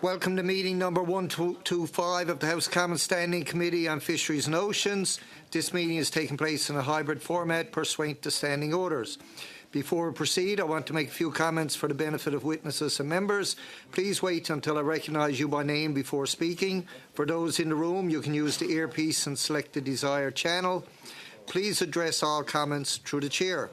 Welcome to meeting number 125 of the House of Commons Standing Committee on Fisheries and Oceans. This meeting is taking place in a hybrid format pursuant to standing orders. Before we proceed, I want to make a few comments for the benefit of witnesses and members. Please wait until I recognise you by name before speaking. For those in the room, you can use the earpiece and select the desired channel. Please address all comments through the chair.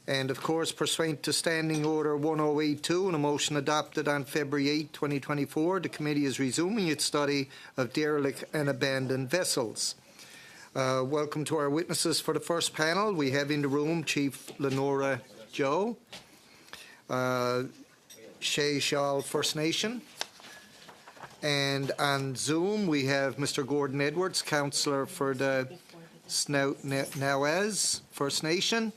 And of course, pursuant to Standing Order 1082 and a motion adopted on February 8, 2024, the committee is resuming its study of derelict and abandoned vessels. Welcome to our witnesses for the first panel. We have in the room Chief Lenora Joe, Seychelles First Nation. And on Zoom, we have Mr. Gordon Edwards, Councillor for the Snouts First Nation,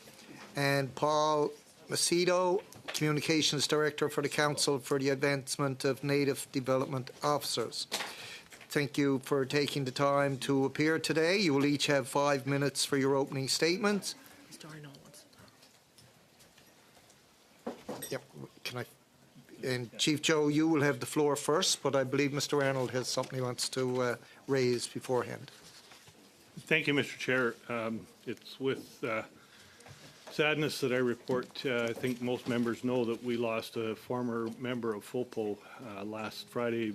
and Paul Macedo, Communications Director for the Council for the Advancement of Native Development Officers. Thank you for taking the time to appear today. You will each have 5 minutes for your opening statements. Yep. And Chief Joe, you will have the floor first, but I believe Mr. Arnold has something he wants to raise beforehand. Thank you, Mr. Chair. It's with sadness that I report, I think most members know that we lost a former member of FOPO last Friday,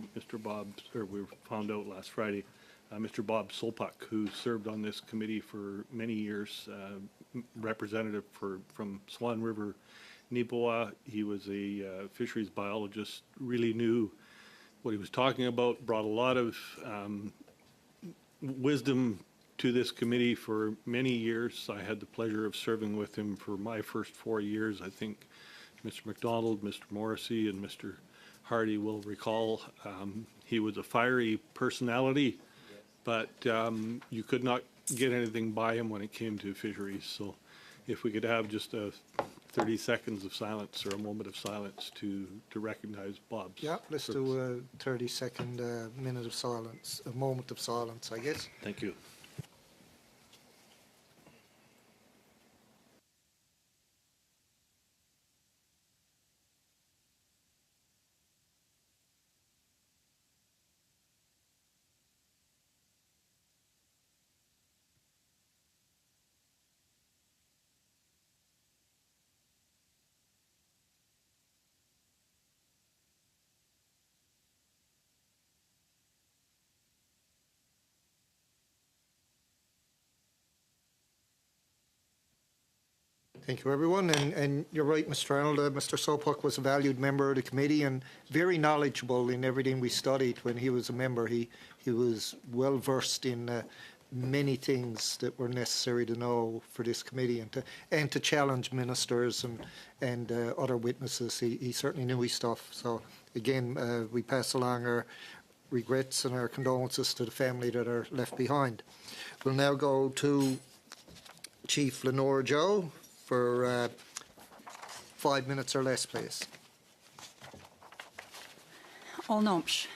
we found out last Friday, Mr. Bob Solpak, who served on this committee for many years, representative from Swan River, Nipoa. He was a fisheries biologist, really knew what he was talking about, brought a lot of wisdom to this committee for many years. I had the pleasure of serving with him for my first 4 years. I think Mr. McDonald, Mr. Morrissey, and Mr. Hardy will recall. He was a fiery personality, but you could not get anything by him when it came to fisheries. So if we could have just a 30 seconds of silence or a moment of silence to recognize Bob's Yeah, let's service. do a 30-second minute of silence, a moment of silence, I guess. Thank you. Thank you, everyone. And you're right, Mr. Arnold. Mr. Solpak was a valued member of the committee and very knowledgeable in everything we studied when he was a member. He was well versed in many things that were necessary to know for this committee and to challenge ministers and other witnesses. He certainly knew his stuff. So again, we pass along our regrets and our condolences to the family that are left behind. We'll now go to Chief Lenora Joe for 5 minutes or less, please. Olnomsh.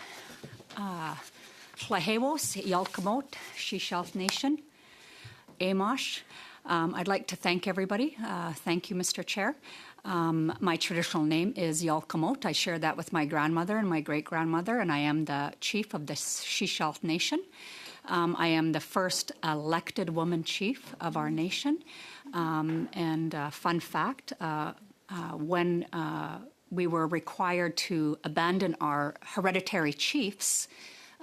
Hlahewos, Yalkamot, Seychelles Nation, Amosh. I'd like to thank everybody. Thank you, Mr. Chair. My traditional name is Yalkamot. I share that with my grandmother and my great-grandmother, and I am the chief of the Seychelles Nation. I am the first elected woman chief of our nation. And fun fact, when we were required to abandon our hereditary chiefs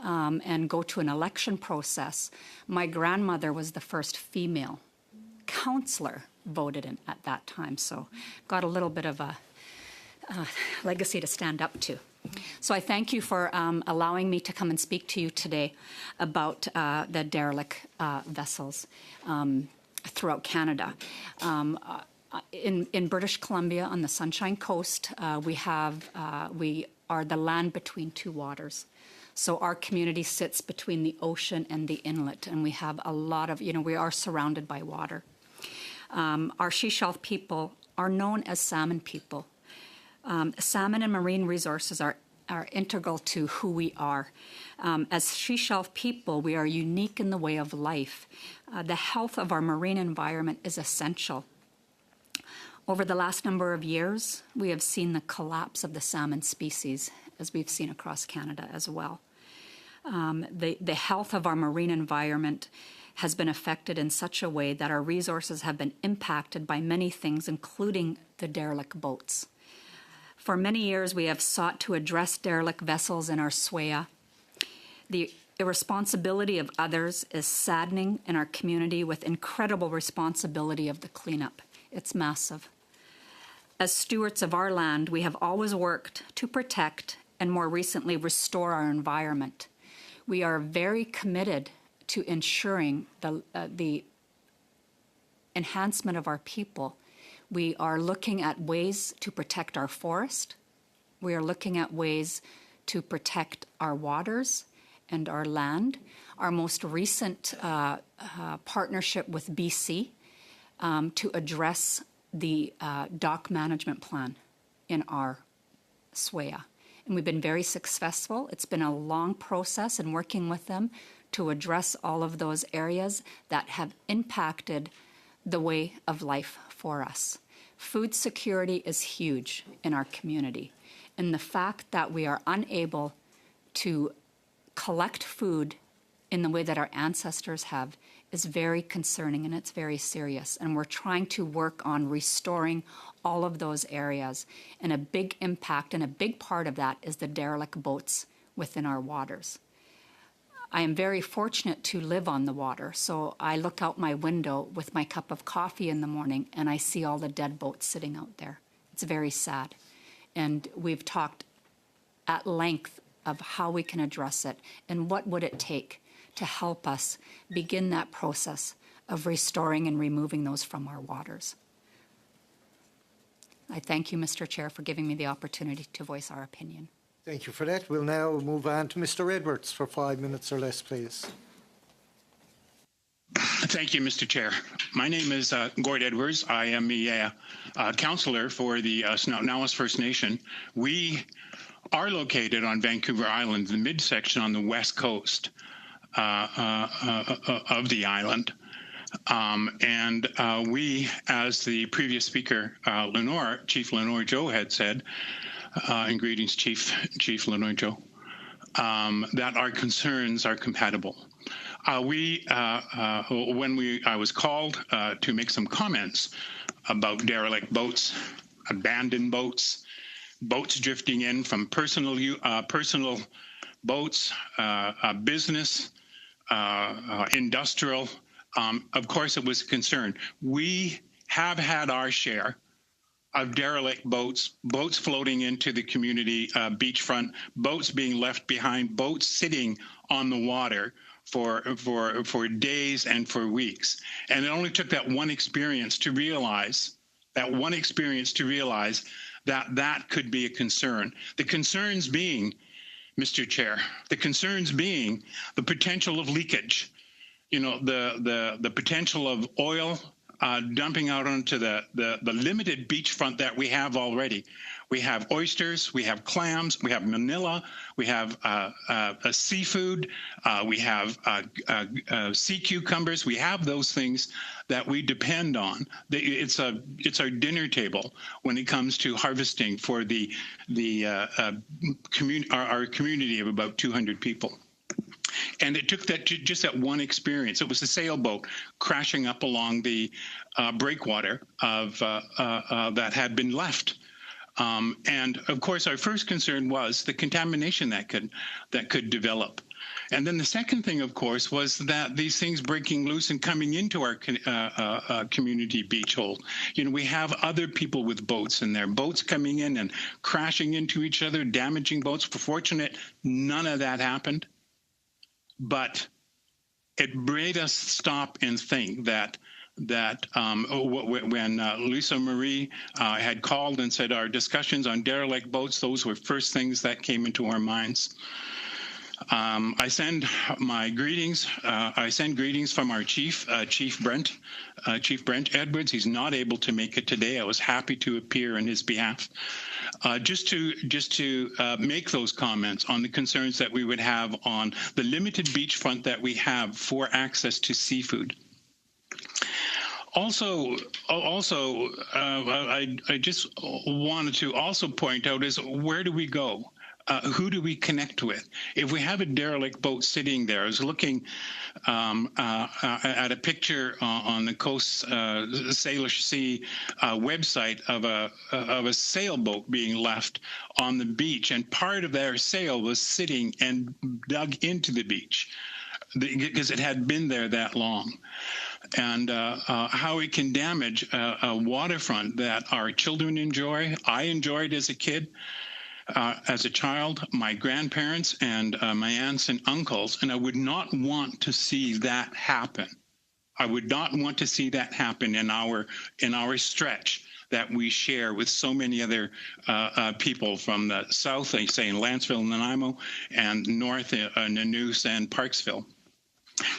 and go to an election process, my grandmother was the first female councillor voted in at that time. So got a little bit of a legacy to stand up to. So I thank you for allowing me to come and speak to you today about the derelict vessels throughout Canada. In British Columbia on the Sunshine Coast, we are the land between two waters. So our community sits between the ocean and the inlet, and we have a lot of, we are surrounded by water. Our Seychelles people are known as salmon people. Salmon and marine resources are integral to who we are. As Seychelles people, we are unique in the way of life. The health of our marine environment is essential. Over the last number of years, we have seen the collapse of the salmon species, as we've seen across Canada as well. The health of our marine environment has been affected in such a way that our resources have been impacted by many things, including the derelict boats. For many years, we have sought to address derelict vessels in our SWEA. The irresponsibility of others is saddening in our community, with incredible responsibility of the cleanup. It's massive. As stewards of our land, we have always worked to protect and more recently restore our environment. We are very committed to ensuring the enhancement of our people. We are looking at ways to protect our forest. We are looking at ways to protect our waters and our land. Our most recent partnership with BC to address the dock management plan in our SWEA. And we've been very successful. It's been a long process in working with them to address all of those areas that have impacted the way of life for us. Food security is huge in our community. And the fact that we are unable to collect food in the way that our ancestors have is very concerning, and it's very serious. And we're trying to work on restoring all of those areas. And a big impact and a big part of that is the derelict boats within our waters. I am very fortunate to live on the water, so I look out my window with my cup of coffee in the morning and I see all the dead boats sitting out there. It's very sad. And we've talked at length of how we can address it and what would it take to help us begin that process of restoring and removing those from our waters. I thank you, Mr. Chair, for giving me the opportunity to voice our opinion. Thank you for that. We'll now move on to Mr. Edwards for 5 minutes or less, please. Thank you, Mr. Chair. My name is Gord Edwards. I am a councillor for the Snout-Nawas First Nation. We are located on Vancouver Island, the midsection on the west coast of the island. We, as the previous speaker, Chief Lenore Joe had said, and greetings, Chief Lenore Joe, that our concerns are compatible. I was called to make some comments about derelict boats, abandoned boats, boats drifting in from personal boats, business, industrial. Of course, it was a concern. We have had our share of derelict boats floating into the community beachfront, boats being left behind, boats sitting on the water for days and for weeks. And it only took that one experience to realize that that could be a concern. The concerns being, Mr. Chair, the potential of leakage, the potential of oil dumping out onto the limited beachfront that we have already. We have oysters, we have clams, we have manila, we have seafood, we have sea cucumbers. We have those things that we depend on. It's our dinner table when it comes to harvesting for our community of about 200 people. And it took just that one experience. It was a sailboat crashing up along the breakwater of that had been left. And of course, our first concern was the contamination that could develop. And then the second thing, of course, was that these things breaking loose and coming into our community beach hole. We have other people with boats in there, boats coming in and crashing into each other, damaging boats. For fortunate, none of that happened. But it made us stop and think that when Lisa Marie had called and said our discussions on derelict boats, those were first things that came into our minds. I send my greetings. I send greetings from our Chief Brent Edwards. He's not able to make it today. I was happy to appear in his behalf. Just to make those comments on the concerns that we would have on the limited beachfront that we have for access to seafood. I just wanted to also point out is where do we go? Who do we connect with? If we have a derelict boat sitting there, I was looking at a picture on the Coast Salish Sea website of a sailboat being left on the beach, and part of their sail was sitting and dug into the beach because it had been there that long. And how it can damage a waterfront that our children enjoy. I enjoyed as a kid. As a child, my grandparents and my aunts and uncles, and I would not want to see that happen. I would not want to see that happen in our stretch that we share with so many other people from the south, they say in Lanceville and Nanaimo, and north in Nanoose and Parksville.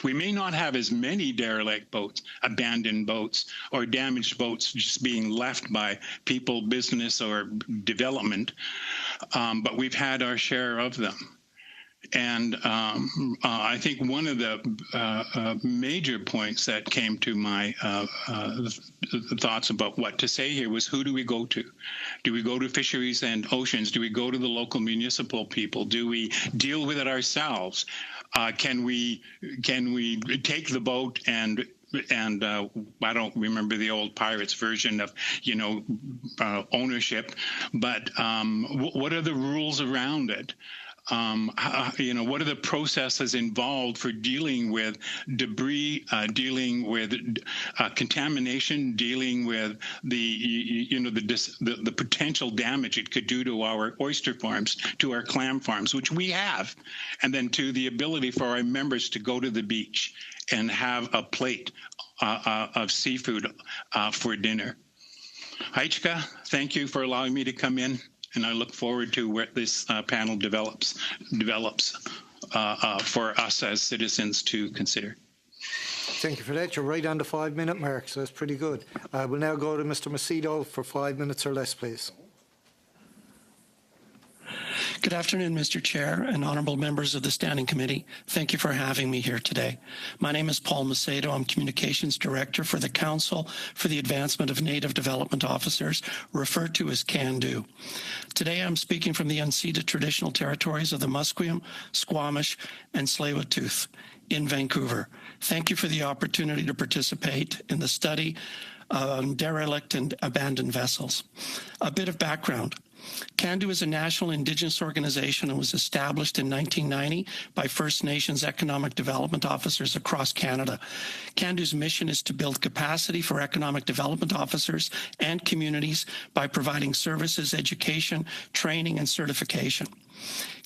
We may not have as many derelict boats, abandoned boats, or damaged boats just being left by people, business, or development, but we've had our share of them. And I think one of the major points that came to my thoughts about what to say here was, who do we go to? Do we go to Fisheries and Oceans? Do we go to the local municipal people? Do we deal with it ourselves? Can we take the boat and I don't remember the old Pirates version of, ownership, but what are the rules around it? What are the processes involved for dealing with debris, dealing with contamination, dealing with the potential damage it could do to our oyster farms, to our clam farms, which we have, and then to the ability for our members to go to the beach and have a plate of seafood for dinner. Heichka, thank you for allowing me to come in. And I look forward to where this panel develops for us as citizens to consider. Thank you for that. You're right on the 5-minute mark, so that's pretty good. We'll now go to Mr. Macedo for 5 minutes or less, please. Good afternoon, Mr. Chair and honorable members of the Standing Committee. Thank you for having me here today. My name is Paul Macedo. I'm Communications Director for the Council for the Advancement of Native Development Officers, referred to as CANDO. Today I'm speaking from the unceded traditional territories of the Musqueam, Squamish, and Tsleil-Waututh in Vancouver. Thank you for the opportunity to participate in the study on derelict and abandoned vessels. A bit of background. CANDO is a national Indigenous organization and was established in 1990 by First Nations economic development officers across Canada. CANDO's mission is to build capacity for economic development officers and communities by providing services, education, training, and certification.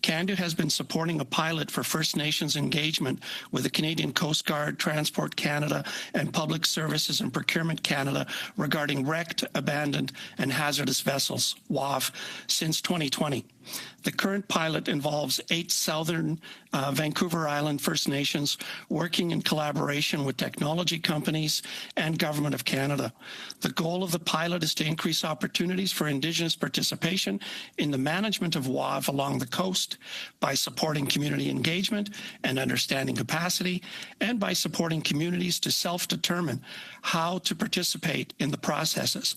CANDO has been supporting a pilot for First Nations engagement with the Canadian Coast Guard, Transport Canada, and Public Services and Procurement Canada regarding wrecked, abandoned, and hazardous vessels, WAF, since 2020. The current pilot involves 8 southern Vancouver Island First Nations working in collaboration with technology companies and Government of Canada. The goal of the pilot is to increase opportunities for Indigenous participation in the management of WAF along the coast by supporting community engagement and understanding capacity, and by supporting communities to self-determine how to participate in the processes.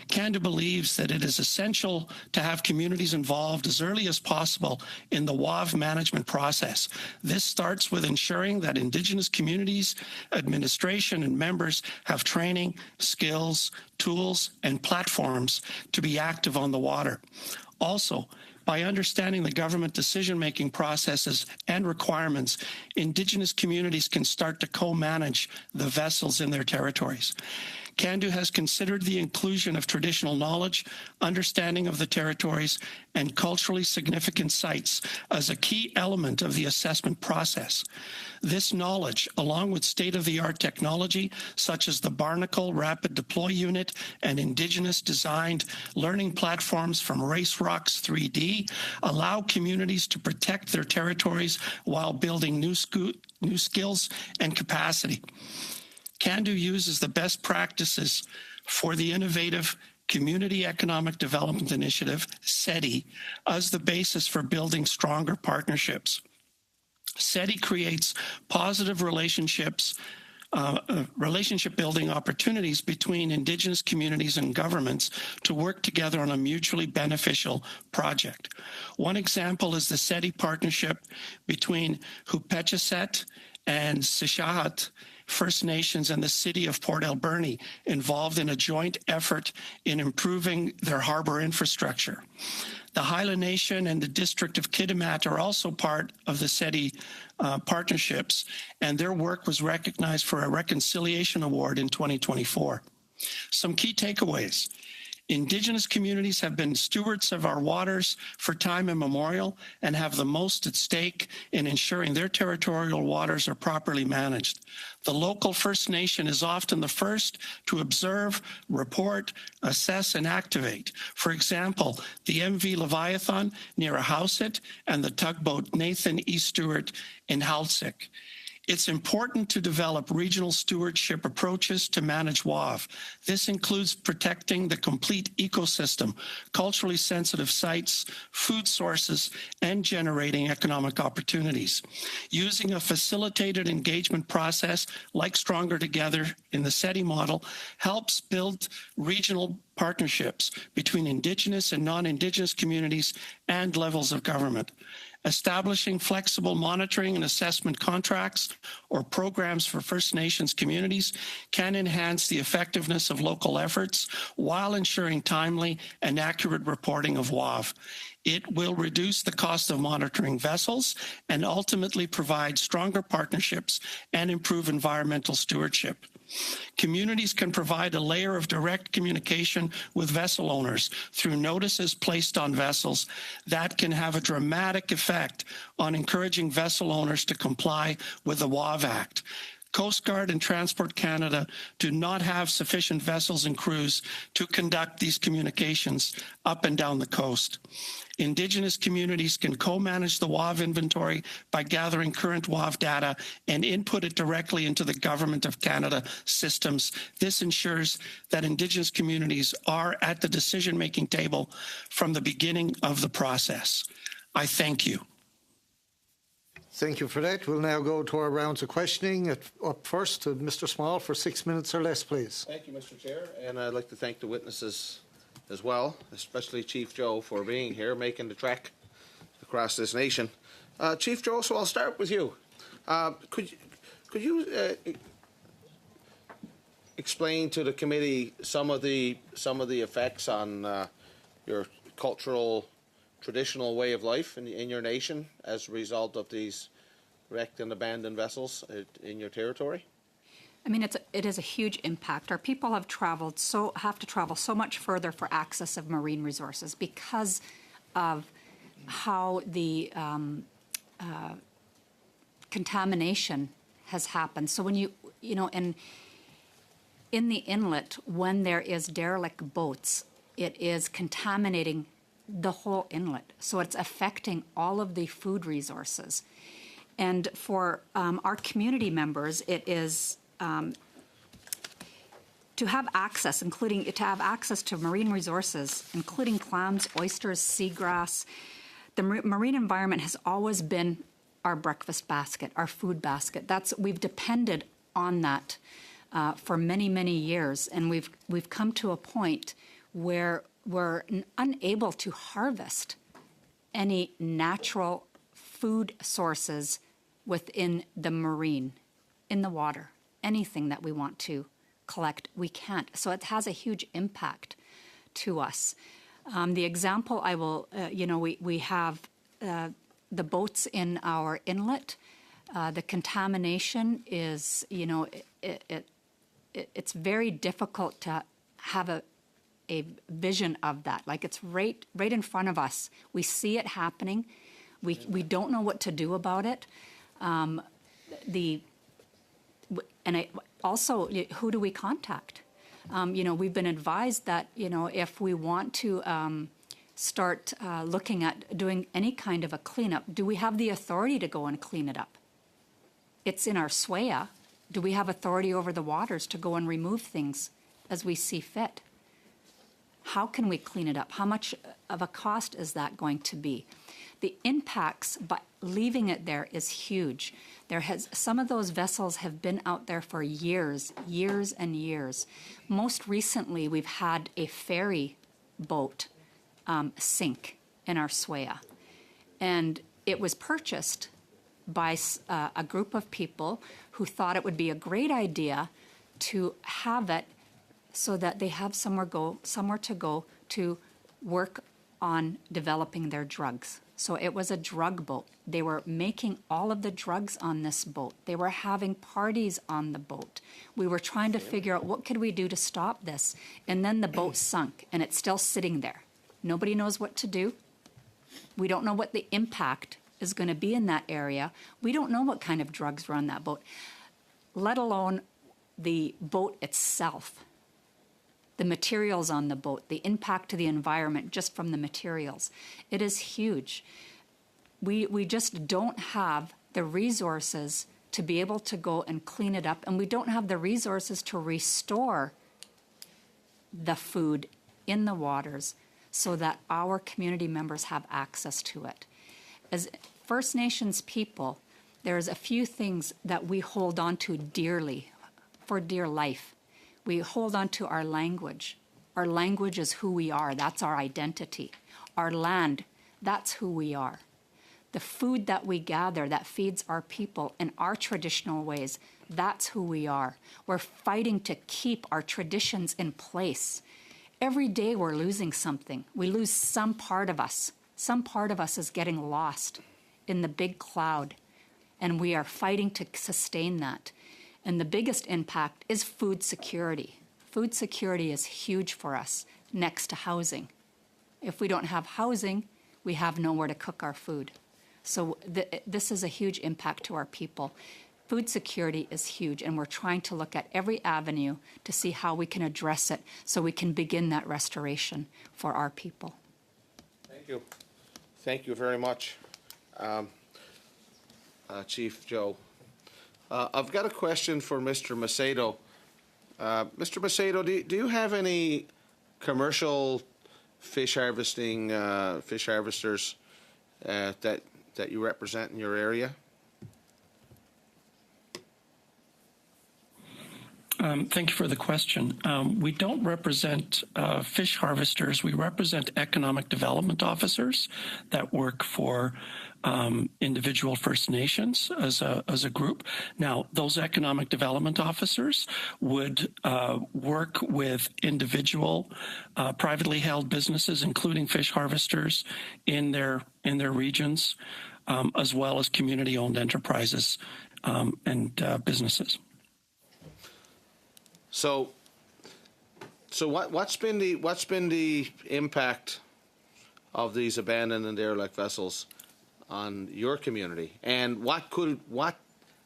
CANDO believes that it is essential to have communities involved as early as possible in the WAV management process. This starts with ensuring that Indigenous communities, administration, and members have training, skills, tools, and platforms to be active on the water. Also, by understanding the government decision-making processes and requirements, Indigenous communities can start to co-manage the vessels in their territories. CANDO has considered the inclusion of traditional knowledge, understanding of the territories, and culturally significant sites as a key element of the assessment process. This knowledge, along with state-of-the-art technology such as the Barnacle Rapid Deploy Unit and Indigenous-designed learning platforms from Race Rocks 3D, allow communities to protect their territories while building new skills and capacity. CANDO uses the best practices for the innovative Community Economic Development Initiative, SETI, as the basis for building stronger partnerships. SETI creates positive relationships relationship building opportunities between Indigenous communities and governments to work together on a mutually beneficial project. One example is the SETI partnership between Hupetcheset and Sishahat First Nations and the city of Port Alberni, involved in a joint effort in improving their harbor infrastructure. The Highland Nation and the District of Kitimat are also part of the SETI partnerships, and their work was recognized for a Reconciliation Award in 2024. Some key takeaways. Indigenous communities have been stewards of our waters for time immemorial and have the most at stake in ensuring their territorial waters are properly managed. The local First Nation is often the first to observe, report, assess, and activate. For example, the MV Leviathan near Ahousaht and the tugboat Nathan E. Stewart in Halsik. It's important to develop regional stewardship approaches to manage WAV. This includes protecting the complete ecosystem, culturally sensitive sites, food sources, and generating economic opportunities. Using a facilitated engagement process like Stronger Together in the SETI model helps build regional partnerships between Indigenous and non-Indigenous communities and levels of government. Establishing flexible monitoring and assessment contracts or programs for First Nations communities can enhance the effectiveness of local efforts while ensuring timely and accurate reporting of WAV. It will reduce the cost of monitoring vessels and ultimately provide stronger partnerships and improve environmental stewardship. Communities can provide a layer of direct communication with vessel owners through notices placed on vessels that can have a dramatic effect on encouraging vessel owners to comply with the WAV Act. Coast Guard and Transport Canada do not have sufficient vessels and crews to conduct these communications up and down the coast. Indigenous communities can co-manage the WAV inventory by gathering current WAV data and input it directly into the Government of Canada systems. This ensures that Indigenous communities are at the decision-making table from the beginning of the process. I thank you. Thank you for that. We'll now go to our rounds of questioning. Up first to Mr. Small for 6 minutes or less, please. Thank you, Mr. Chair, and I'd like to thank the witnesses as well, especially Chief Joe for being here, making the trek across this nation. Chief Joe, so I'll start with you. Could you explain to the committee some of the effects on your cultural, traditional way of life in your nation as a result of these wrecked and abandoned vessels in your territory? I mean, it is a huge impact. Our people have to travel so much further for access of marine resources because of how the contamination has happened. So when in the inlet, when there is derelict boats, it is contaminating the whole inlet. So it's affecting all of the food resources. And for our community members, it is to have access, to marine resources, including clams, oysters, seagrass. The marine environment has always been our breakfast basket, our food basket. We've depended on that for many, many years, and we've come to a point where we're unable to harvest any natural food sources within the marine, in the water. Anything that we want to collect, we can't. So it has a huge impact to us. The example I will, we have the boats in our inlet. The contamination is, it's very difficult to have a vision of that. Like it's right in front of us. We see it happening. We don't know what to do about it. Also, who do we contact? We've been advised that, if we want to start looking at doing any kind of a cleanup, do we have the authority to go and clean it up? It's in our SWAYA. Do we have authority over the waters to go and remove things as we see fit? How can we clean it up? How much of a cost is that going to be? The impacts by leaving it there is huge. Some of those vessels have been out there for years and years. Most recently, we've had a ferry boat sink in our Swaya. And it was purchased by a group of people who thought it would be a great idea to have it so that they have somewhere to go to work on developing their drugs. So it was a drug boat. They were making all of the drugs on this boat. They were having parties on the boat. We were trying to figure out what could we do to stop this. And then the boat sunk, and it's still sitting there. Nobody knows what to do. We don't know what the impact is going to be in that area. We don't know what kind of drugs were on that boat, let alone the boat itself, the materials on the boat, the impact to the environment just from the materials. It is huge. We just don't have the resources to be able to go and clean it up, and we don't have the resources to restore the food in the waters so that our community members have access to it. As First Nations people, there's a few things that we hold on to dearly, for dear life. We hold on to our language. Our language is who we are. That's our identity. Our land, that's who we are. The food that we gather that feeds our people in our traditional ways, that's who we are. We're fighting to keep our traditions in place. Every day we're losing something. We lose some part of us. Some part of us is getting lost in the big cloud, and we are fighting to sustain that. And the biggest impact is food security. Food security is huge for us, next to housing. If we don't have housing, we have nowhere to cook our food. So this is a huge impact to our people. Food security is huge, and we're trying to look at every avenue to see how we can address it so we can begin that restoration for our people. Thank you. Thank you very much, Chief Joe. I've got a question for Mr. Macedo. Mr. Macedo, do you have any commercial fish harvesters that you represent in your area? Thank you for the question. We don't represent fish harvesters. We represent economic development officers that work for individual First Nations as a group. Now, those economic development officers would work with individual privately held businesses, including fish harvesters in their regions, as well as community-owned enterprises and businesses. So what's been the impact of these abandoned and derelict vessels on your community, and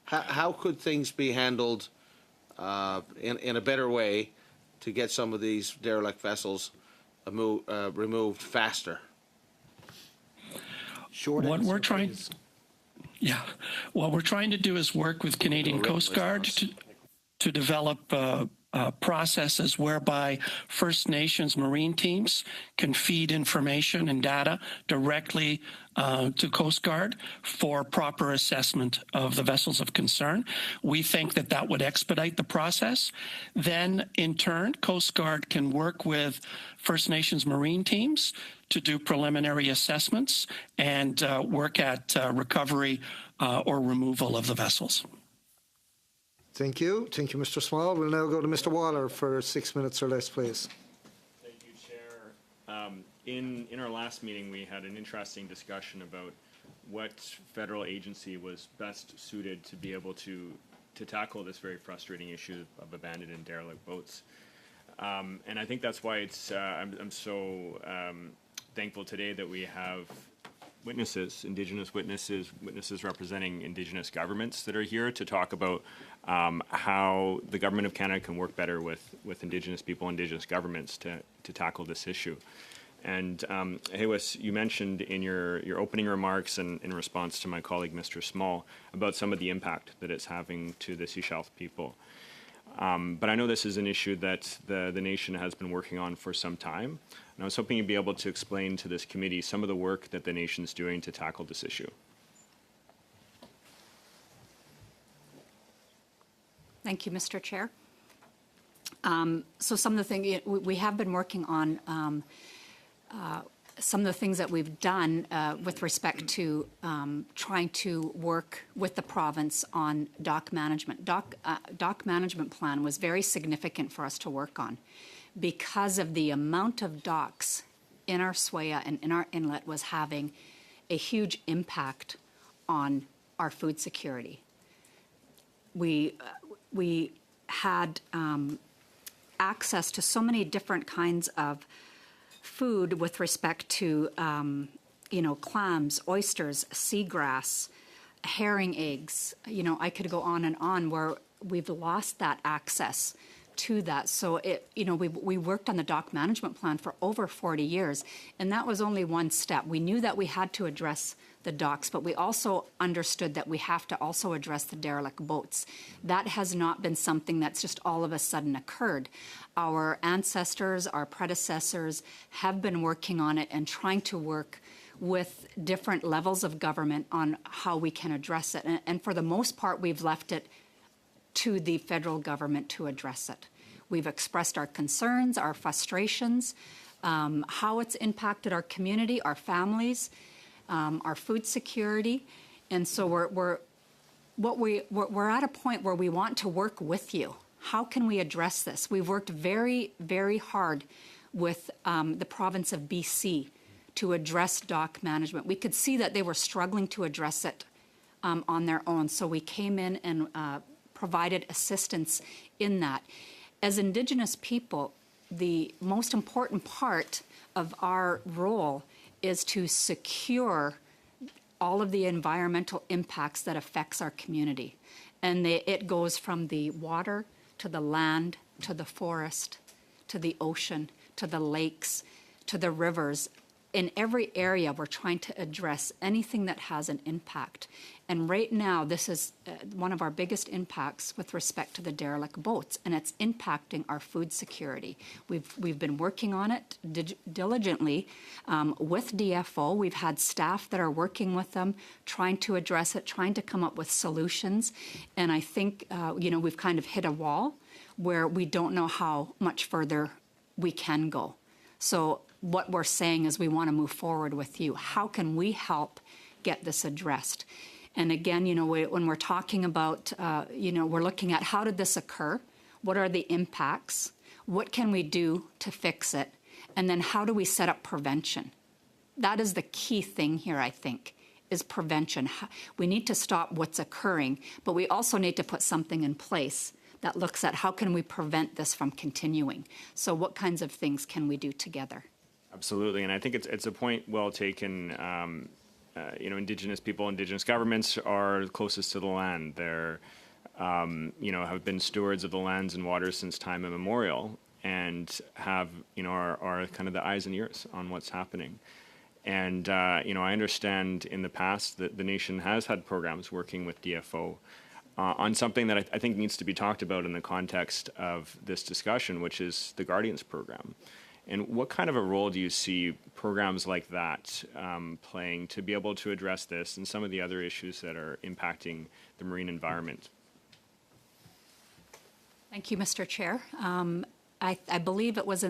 how could things be handled in a better way to get some of these derelict vessels removed faster? What we're trying to do is work with Canadian Coast Guard to develop processes whereby First Nations marine teams can feed information and data directly to Coast Guard for proper assessment of the vessels of concern. We think that would expedite the process. Then, in turn, Coast Guard can work with First Nations marine teams to do preliminary assessments and work at recovery or removal of the vessels. Thank you. Thank you, Mr. Small. We'll now go to Mr. Waller for 6 minutes or less, please. Thank you, Chair. In our last meeting, we had an interesting discussion about what federal agency was best suited to be able to tackle this very frustrating issue of abandoned and derelict boats. And I think that's why I'm so thankful today that we have witnesses, Indigenous witnesses representing Indigenous governments that are here to talk about how the Government of Canada can work better with Indigenous people, Indigenous governments to tackle this issue. And Hewis, you mentioned in your opening remarks and in response to my colleague, Mr. Small, about some of the impact that it's having to the Sechelt people. But I know this is an issue that the nation has been working on for some time. And I was hoping you'd be able to explain to this committee some of the work that the nation's doing to tackle this issue. Thank you, Mr. Chair. So some of the things we have been working on, some of the things that we've done with respect to trying to work with the province on dock management. Dock management plan was very significant for us to work on because of the amount of docks in our SWAYA and in our inlet was having a huge impact on our food security. We had access to so many different kinds of food with respect to, clams, oysters, seagrass, herring eggs. I could go on where we've lost that access to that. So we worked on the dock management plan for over 40 years, and that was only one step. We knew that we had to address the docks, but we also understood that we have to also address the derelict boats. That has not been something that's just all of a sudden occurred. Our ancestors, our predecessors have been working on it and trying to work with different levels of government on how we can address it. And for the most part, we've left it to the federal government to address it. We've expressed our concerns, our frustrations, how it's impacted our community, our families, our food security, and so we're at a point where we want to work with you. How can we address this? We've worked very, very hard with the province of BC to address dock management. We could see that they were struggling to address it on their own, so we came in and provided assistance in that. As Indigenous people, the most important part of our role is to secure all of the environmental impacts that affects our community. And it goes from the water to the land, to the forest, to the ocean, to the lakes, to the rivers. In every area, we're trying to address anything that has an impact. And right now, this is one of our biggest impacts with respect to the derelict boats, and it's impacting our food security. We've been working on it diligently with DFO. We've had staff that are working with them, trying to address it, trying to come up with solutions. And I think, we've kind of hit a wall where we don't know how much further we can go. So what we're saying is we want to move forward with you. How can we help get this addressed? And again, when we're talking about, we're looking at how did this occur? What are the impacts? What can we do to fix it? And then how do we set up prevention? That is the key thing here, I think, is prevention. We need to stop what's occurring, but we also need to put something in place that looks at how can we prevent this from continuing. So what kinds of things can we do together? Absolutely, and I think it's a point well taken. Indigenous people, Indigenous governments are closest to the land. They're, have been stewards of the lands and waters since time immemorial, and have, are kind of the eyes and ears on what's happening. And, I understand in the past that the nation has had programs working with DFO on something that I think needs to be talked about in the context of this discussion, which is the Guardians program. And what kind of a role do you see programs like that playing to be able to address this and some of the other issues that are impacting the marine environment? Thank you, Mr. Chair. I believe it was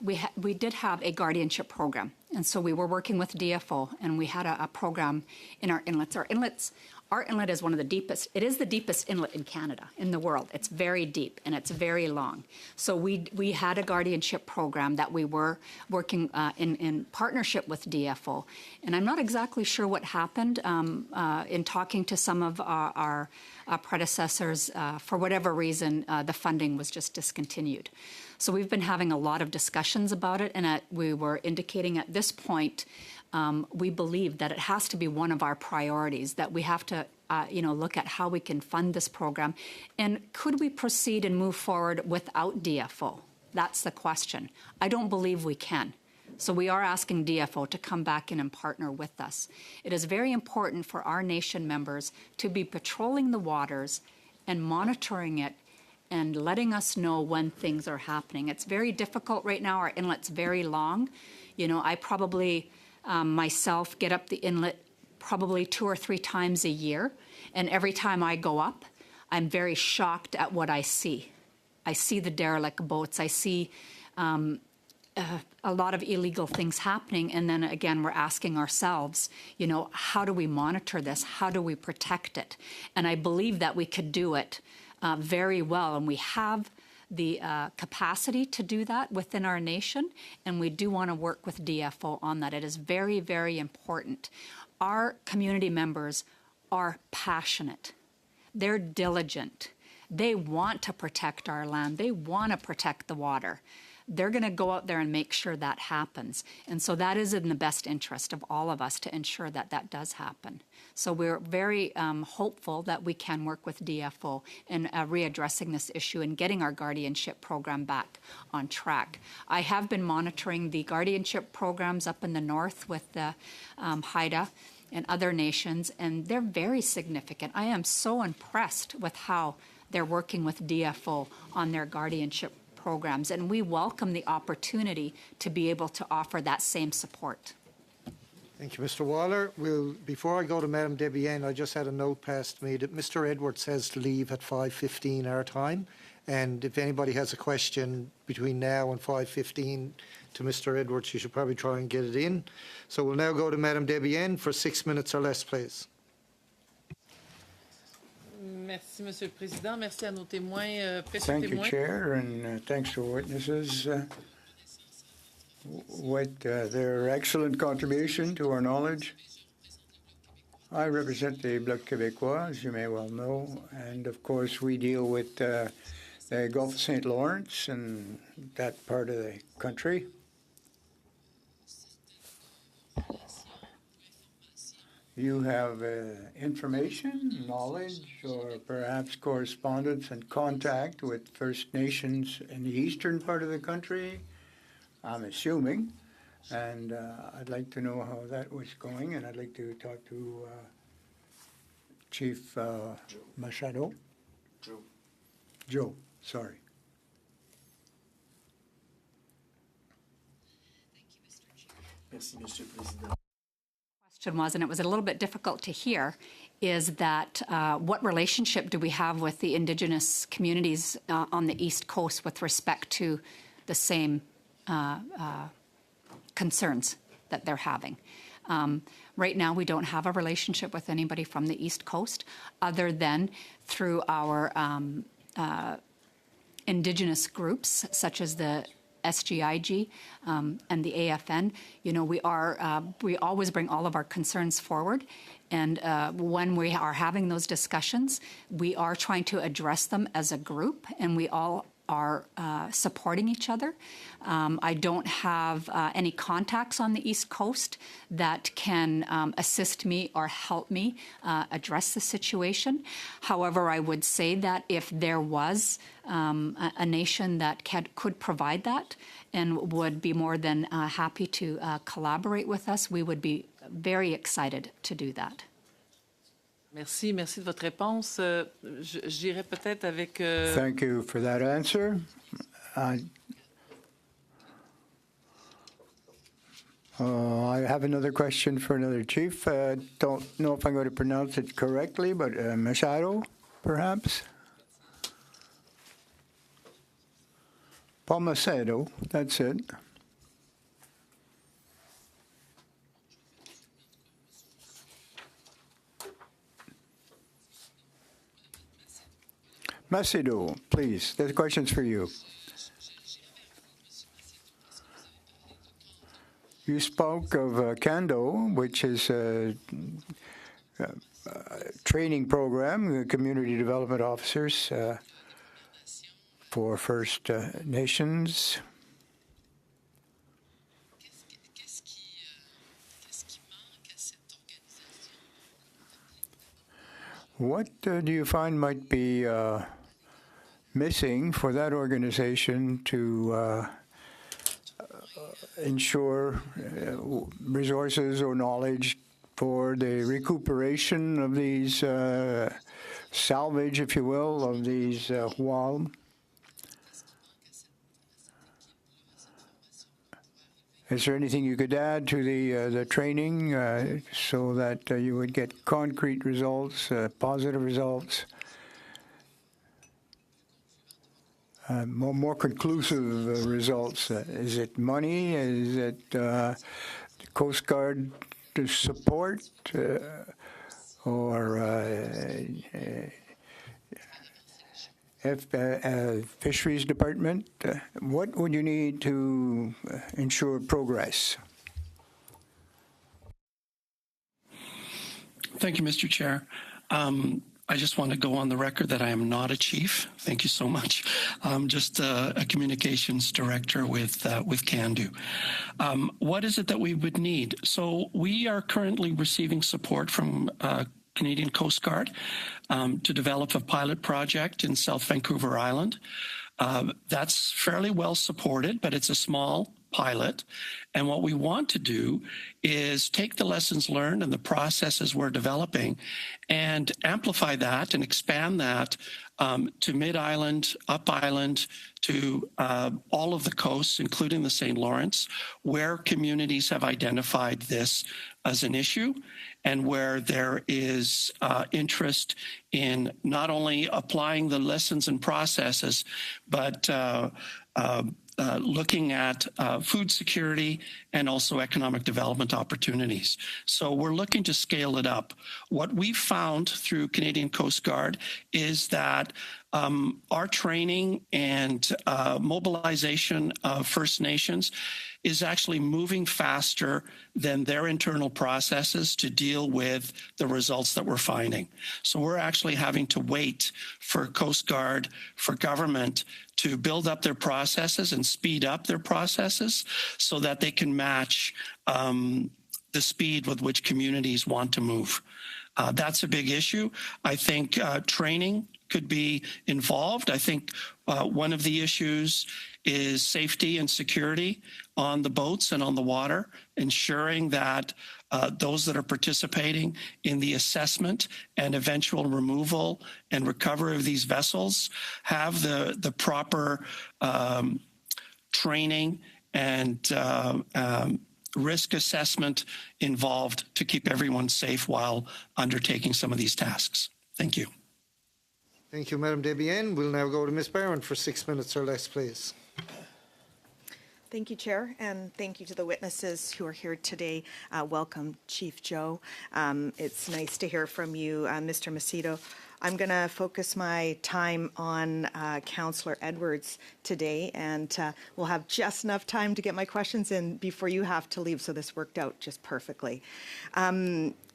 we did have a guardianship program, and so we were working with DFO, and we had a program in our inlets. Our inlet is one of the deepest. It is the deepest inlet in Canada, in the world. It's very deep and it's very long. So we had a guardianship program that we were working in partnership with DFO. And I'm not exactly sure what happened in talking to some of our predecessors. For whatever reason, the funding was just discontinued. So we've been having a lot of discussions about it, and we were indicating at this point we believe that it has to be one of our priorities, that we have to look at how we can fund this program. And could we proceed and move forward without DFO? That's the question. I don't believe we can. So we are asking DFO to come back in and partner with us. It is very important for our nation members to be patrolling the waters and monitoring it and letting us know when things are happening. It's very difficult right now. Our inlet's very long. You know, I probably myself get up the inlet probably 2 or 3 times a year, and every time I go up, I'm very shocked at what I see. I see the derelict boats. I see a lot of illegal things happening, and then again we're asking ourselves, you know, how do we monitor this? How do we protect it? And I believe that we could do it very well, and we have the capacity to do that within our nation, and we do want to work with DFO on that. It is very, very important. Our community members are passionate. They're diligent. They want to protect our land. They want to protect the water. They're going to go out there and make sure that happens. And so that is in the best interest of all of us to ensure that that does happen. So we're very hopeful that we can work with DFO in readdressing this issue and getting our guardianship program back on track. I have been monitoring the guardianship programs up in the north with the Haida and other nations, and they're very significant. I am so impressed with how they're working with DFO on their guardianship programs, and we welcome the opportunity to be able to offer that same support. Thank you, Mr. Waller. Before I go to Madam Debienne, I just had a note passed to me that Mr. Edwards has to leave at 5:15 our time, and if anybody has a question between now and 5:15 to Mr. Edwards, you should probably try and get it in. So we'll now go to Madam Debienne for 6 minutes or less, please. Merci, Monsieur le Président. Merci à nos témoins, Thank you, Chair, and thanks to witnesses with their excellent contribution to our knowledge. I represent the Bloc Québécois, as you may well know, and of course we deal with the Gulf of St. Lawrence and that part of the country. You have information, knowledge, or perhaps correspondence and contact with First Nations in the eastern part of the country, I'm assuming, and I'd like to know how that was going, and I'd like to talk to Chief Machado. Joe, sorry. Merci, Monsieur le Président. Was, and it was a little bit difficult to hear, is that what relationship do we have with the Indigenous communities on the East Coast with respect to the same concerns that they're having? Right now, we don't have a relationship with anybody from the East Coast other than through our Indigenous groups, such as the SGIG and the AFN. You know, we always bring all of our concerns forward, and when we are having those discussions, we are trying to address them as a group, and we all are supporting each other. I don't have any contacts on the East Coast that can assist me or help me address the situation. However, I would say that if there was a nation that could provide that and would be more than happy to collaborate with us, we would be very excited to do that. Merci de votre réponse. J'irai peut-être avec... Thank you for that answer. I have another question for another chief. Don't know if I'm going to pronounce it correctly, but Machado, perhaps? Paul Macedo, that's it. Macedo, please. There's questions for you. You spoke of CANDO, which is a training program, community development officers for First Nations. What do you find might be missing for that organization to ensure resources or knowledge for the recuperation of these salvage, if you will, of these whale. Is there anything you could add to the training so that you would get concrete results, positive results, more conclusive results? Is it money? Is it the Coast Guard to support, or Fisheries Department? What would you need to ensure progress? Thank you, Mr. Chair. I just want to go on the record that I am not a chief. Thank you so much. I'm just a communications director with CANDU. What is it that we would need? So we are currently receiving support from Canadian Coast Guard to develop a pilot project in South Vancouver Island. That's fairly well supported, but it's a small pilot. And what we want to do is take the lessons learned and the processes we're developing and amplify that and expand that to Mid-Island, Up-Island, to all of the coasts, including the St. Lawrence, where communities have identified this as an issue and where there is interest in not only applying the lessons and processes, but looking at food security and also economic development opportunities. So we're looking to scale it up. What we've found through Canadian Coast Guard is that our training and mobilization of First Nations is actually moving faster than their internal processes to deal with the results that we're finding. So we're actually having to wait for Coast Guard, for government to build up their processes and speed up their processes so that they can match the speed with which communities want to move. That's a big issue. I think training could be involved. I think one of the issues is safety and security on the boats and on the water, ensuring that those that are participating in the assessment and eventual removal and recovery of these vessels have the proper training and risk assessment involved to keep everyone safe while undertaking some of these tasks. Thank you. Thank you, Madam Debienne. We'll now go to Ms. Barron for 6 minutes or less, please. Thank you, Chair, and thank you to the witnesses who are here today. Welcome, Chief Joe. It's nice to hear from you, Mr. Macedo. I'm going to focus my time on Councillor Edwards today, and we'll have just enough time to get my questions in before you have to leave, so this worked out just perfectly.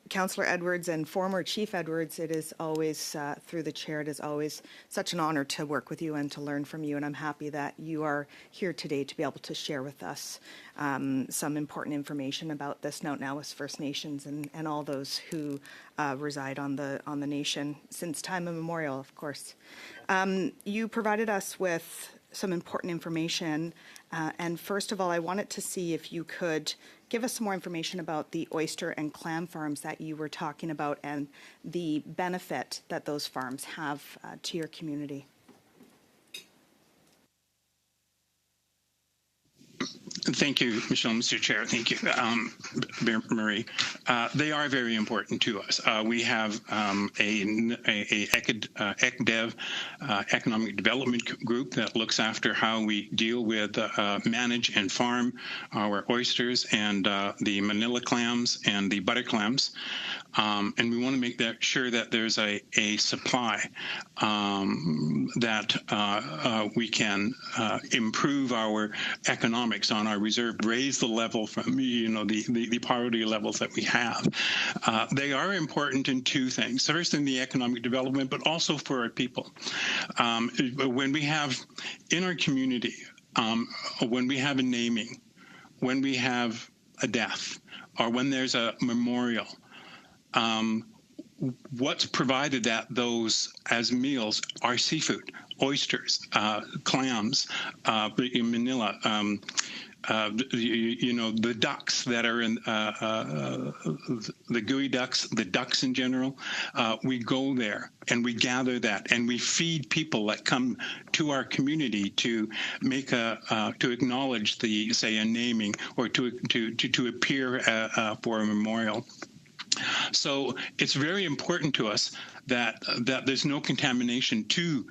Councillor Edwards and former Chief Edwards, it is always, through the chair, it is always such an honor to work with you and to learn from you, and I'm happy that you are here today to be able to share with us some important information about the Snout-Now-West First Nations and all those who reside on the nation since time immemorial, of course. You provided us with some important information, and first of all, I wanted to see if you could give us some more information about the oyster and clam farms that you were talking about and the benefit that those farms have to your community. Thank you, Michelle, Mr. Chair. Thank you, Marie. They are very important to us. We have a ECDEV, Economic Development Group, that looks after how we deal with, manage and farm our oysters and the manila clams and the butter clams. And we want to make sure that there's a supply that we can improve our economics on our reserve, raise the level from the poverty levels that we have. They are important in two things. First, in the economic development, but also for our people. When we have in our community, when we have a naming, when we have a death, or when there's a memorial, what's provided at those as meals are seafood, oysters, clams, manila, the ducks that are in the gooey ducks, the ducks in general. We go there and we gather that, and we feed people that come to our community to make to acknowledge the, say, a naming, or to appear for a memorial. So it's very important to us that there's no contamination to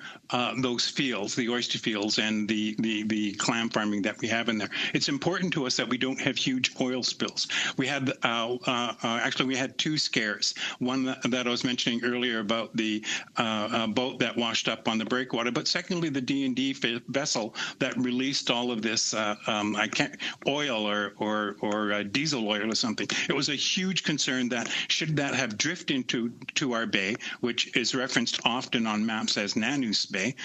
those fields, the oyster fields and the clam farming that we have in there. It's important to us that we don't have huge oil spills. We had actually we had two scares. One that I was mentioning earlier about the boat that washed up on the breakwater, but secondly the D&D vessel that released all of this oil or diesel oil or something. It was a huge concern that should that have drifted into our bay, which is referenced often on maps as Nanu's Bay,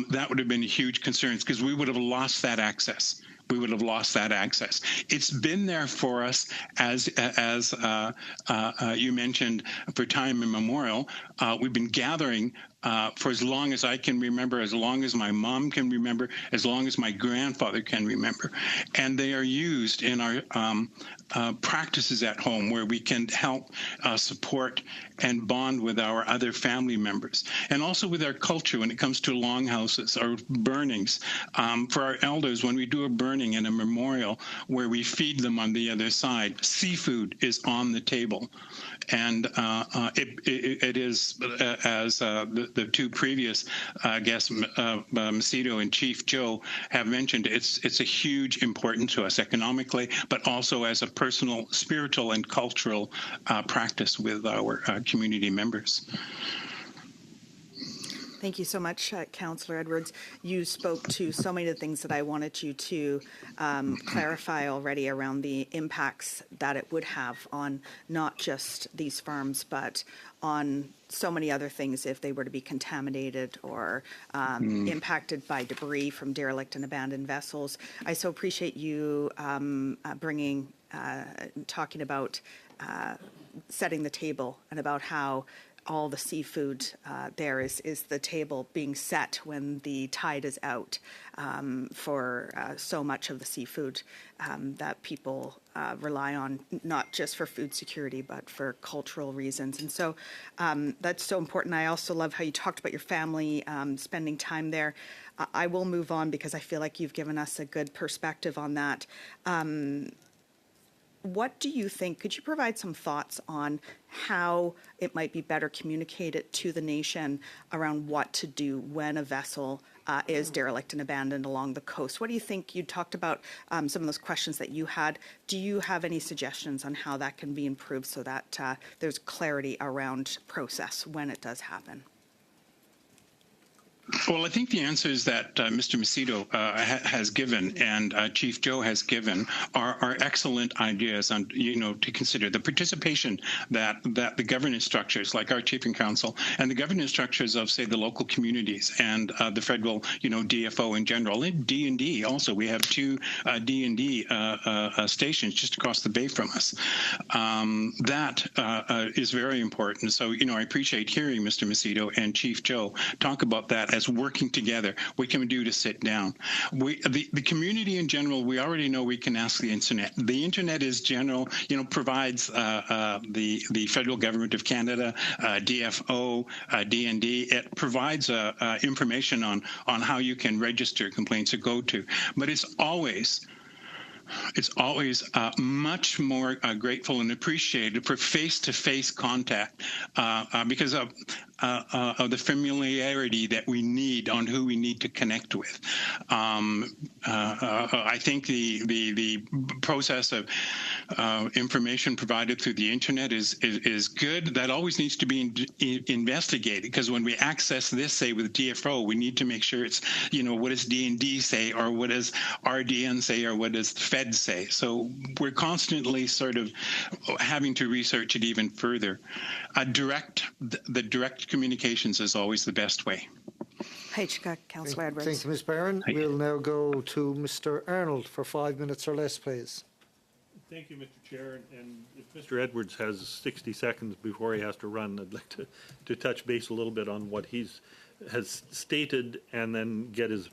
that would have been a huge concern because we would have lost that access. We would have lost that access. It's been there for us as you mentioned, for time immemorial. We've been gathering for as long as I can remember, as long as my mom can remember, as long as my grandfather can remember. And they are used in our practices at home where we can help support and bond with our other family members. And also with our culture when it comes to longhouses or burnings. For our elders, when we do a burning in a memorial where we feed them on the other side, seafood is on the table. And it is, as the two previous guests, Macedo and Chief Joe, have mentioned, it's a huge importance to us economically, but also as a personal, spiritual, and cultural practice with our community members. Thank you so much, Councillor Edwards. You spoke to so many of the things that I wanted you to clarify already around the impacts that it would have on not just these farms, but on so many other things if they were to be contaminated or impacted by debris from derelict and abandoned vessels. I so appreciate you talking about setting the table and about how all the seafood there is the table being set when the tide is out for so much of the seafood that people rely on, not just for food security, but for cultural reasons. And so that's so important. I also love how you talked about your family spending time there. I will move on because I feel like you've given us a good perspective on that. What do you think? Could you provide some thoughts on how it might be better communicated to the nation around what to do when a vessel is derelict and abandoned along the coast? What do you think? You talked about some of those questions that you had. Do you have any suggestions on how that can be improved so that there's clarity around process when it does happen? Well, I think the answers that Mr. Macedo has given and Chief Joe has given are excellent ideas on, to consider. The participation that the governance structures, like our Chief and Council, and the governance structures of, say, the local communities and the federal, DFO in general, and D&D also. We have two D&D stations just across the bay from us. That is very important. So, I appreciate hearing Mr. Macedo and Chief Joe talk about that as working together. What can we do to sit down? The community in general, we already know we can ask the internet. The internet is general, provides the federal government of Canada, DFO, D&D. It provides information on how you can register complaints or go to. But it's always much more grateful and appreciated for face-to-face contact because of the familiarity that we need on who we need to connect with. I think the process of information provided through the internet is good. That always needs to be investigated, because when we access this, say with DFO, we need to make sure it's, what does D&D say, or what does RDN say, or what does the Fed say. So we're constantly sort of having to research it even further. The direct communications is always the best way. Councillor Edwards. Thank you, Ms. Barron. We'll now go to Mr. Arnold for 5 minutes or less, please. Thank you, Mr. Chair. And if Mr. Edwards has 60 seconds before he has to run, I'd like to touch base a little bit on what has stated and then get his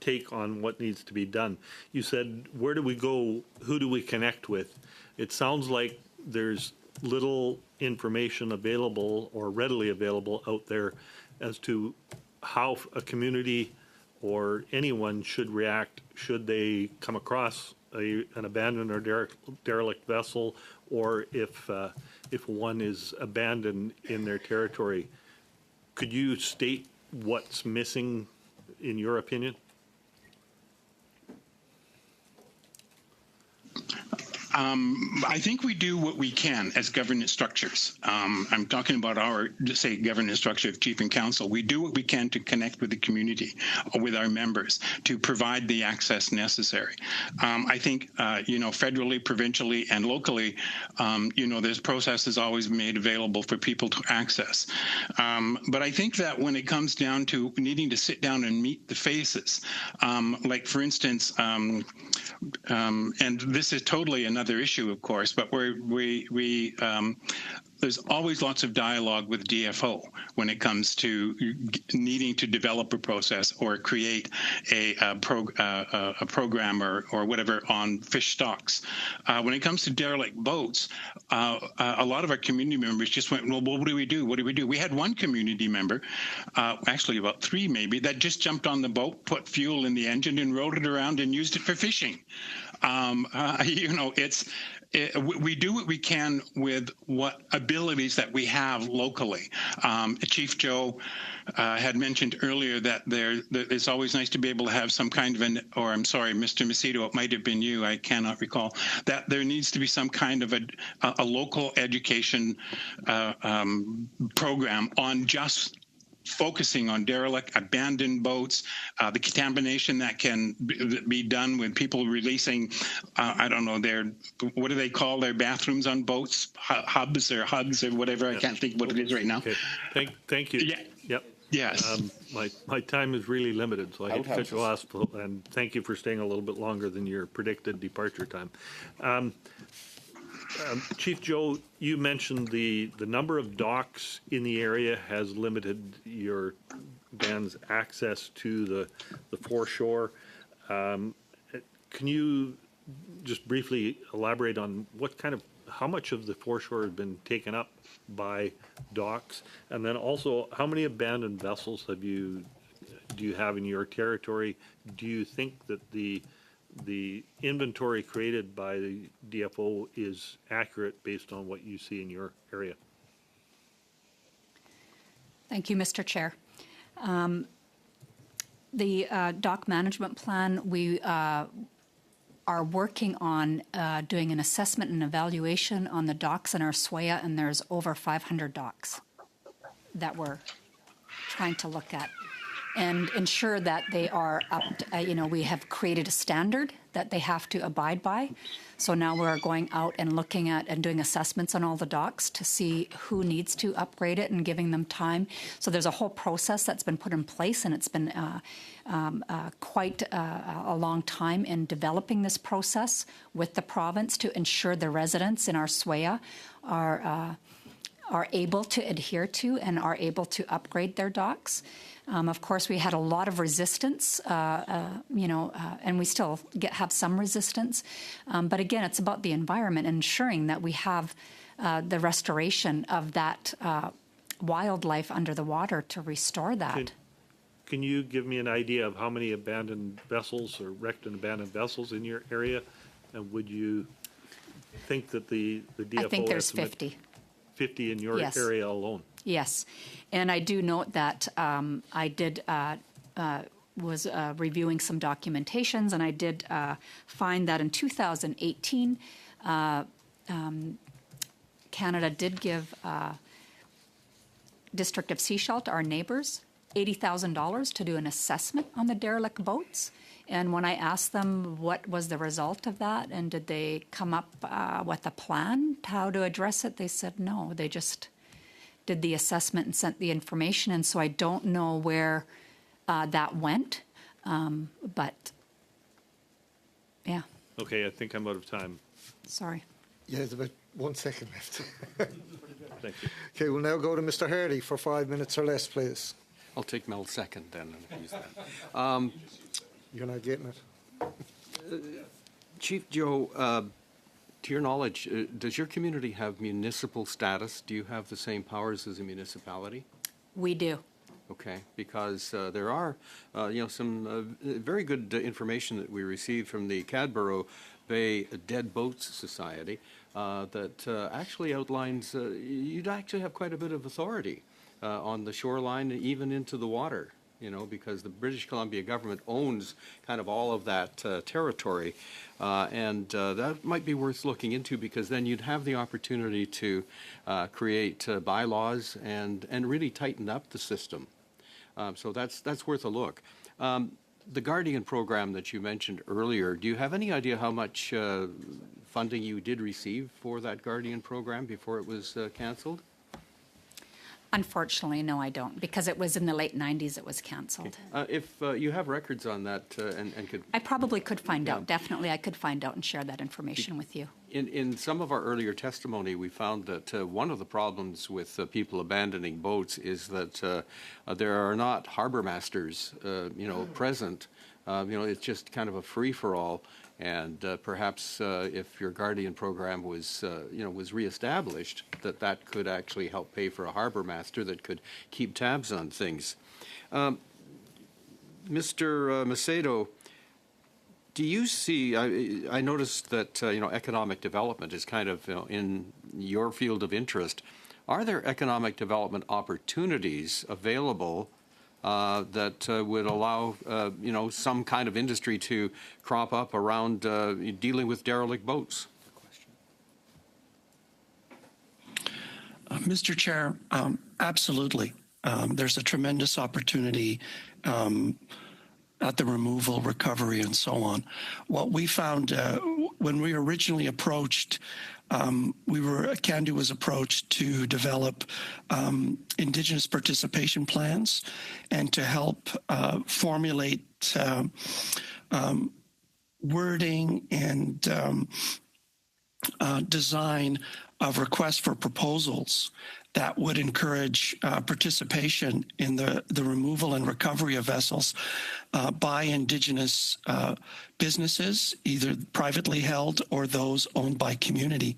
take on what needs to be done. You said, where do we go? Who do we connect with? It sounds like there's little information available or readily available out there as to how a community or anyone should react should they come across an abandoned or derelict vessel, or if one is abandoned in their territory. Could you state what's missing in your opinion? I think we do what we can as governance structures. I'm talking about our, say, governance structure of chief and council. We do what we can to connect with the community, with our members, to provide the access necessary. I think, federally, provincially, and locally, this process is always made available for people to access. But I think that when it comes down to needing to sit down and meet the faces, like, for instance, and this is totally another issue, of course, but there's always lots of dialogue with DFO when it comes to needing to develop a process or create a program or whatever on fish stocks. When it comes to derelict boats, a lot of our community members just went, well, what do we do? What do we do? We had one community member, actually about 3 maybe, that just jumped on the boat, put fuel in the engine and rode it around and used it for fishing. We do what we can with what abilities that we have locally. Chief Joe had mentioned earlier that it's always nice to be able to have some kind of Mr. Macedo, it might have been you, I cannot recall, that there needs to be some kind of a local education program on just focusing on derelict, abandoned boats, the contamination that can be done with people releasing, what do they call their bathrooms on boats? Hubs or hugs or whatever. I can't think what it is right now. Okay. Thank you. Yeah. Yep. Yes. My time is really limited, so I hate to cut you off, and thank you for staying a little bit longer than your predicted departure time. Chief Joe, you mentioned the number of docks in the area has limited your band's access to the foreshore. Can you just briefly elaborate on how much of the foreshore has been taken up by docks, and then also how many abandoned vessels do you have in your territory? Do you think that the inventory created by the DFO is accurate based on what you see in your area? Thank you, Mr. Chair. The dock management plan, we are working on doing an assessment and evaluation on the docks in our SWAYA, and there's over 500 docks that we're trying to look at and ensure that they are up to, we have created a standard that they have to abide by. So now we're going out and looking at and doing assessments on all the docks to see who needs to upgrade it and giving them time. So there's a whole process that's been put in place, and it's been quite a long time in developing this process with the province to ensure the residents in our SWAYA are able to adhere to and are able to upgrade their docks. Of course, we had a lot of resistance, and we still have some resistance. But again, it's about the environment, ensuring that we have the restoration of that wildlife under the water to restore that. Can you give me an idea of how many abandoned vessels or wrecked and abandoned vessels in your area? And would you think that the DFO I think there's 50. 50 in your area alone? Yes, and I do note that I was reviewing some documentations, and I did find that in 2018, Canada did give District of Sechelt, our neighbors, $80,000 to do an assessment on the derelict boats. And when I asked them what was the result of that and did they come up with a plan how to address it, they said no. They just did the assessment and sent the information. And so I don't know where that went. But, yeah. Okay, I think I'm out of time. Sorry. Yeah, there's about 1 second left. Thank you. Okay, we'll now go to Mr. Hardy for 5 minutes or less, please. I'll take Mel's second then and use that. You're not getting it. Chief Joe, to your knowledge, does your community have municipal status? Do you have the same powers as a municipality? We do. Okay, because there are, some very good information that we received from the Cadborough Bay Dead Boats Society that actually outlines you'd actually have quite a bit of authority on the shoreline, even into the water, because the British Columbia government owns kind of all of that territory. And that might be worth looking into, because then you'd have the opportunity to create bylaws and really tighten up the system. So that's worth a look. The Guardian program that you mentioned earlier, do you have any idea how much funding you did receive for that Guardian program before it was canceled? Unfortunately, no, I don't, because it was in the late 90s it was canceled. If you have records on that and could... I probably could find out. Definitely, I could find out and share that information with you. In some of our earlier testimony, we found that one of the problems with people abandoning boats is that there are not harbor masters, present. It's just kind of a free-for-all. And perhaps if your Guardian program was, was reestablished, that could actually help pay for a harbor master that could keep tabs on things. Mr. Macedo, do you see? I noticed that economic development is kind of in your field of interest. Are there economic development opportunities available that would allow, some kind of industry to crop up around dealing with derelict boats? Mr. Chair, absolutely. There's a tremendous opportunity at the removal, recovery, and so on. What we found when we originally approached, CANDU was approached to develop Indigenous participation plans and to help formulate wording and design of requests for proposals that would encourage participation in the removal and recovery of vessels by Indigenous businesses, either privately held or those owned by community.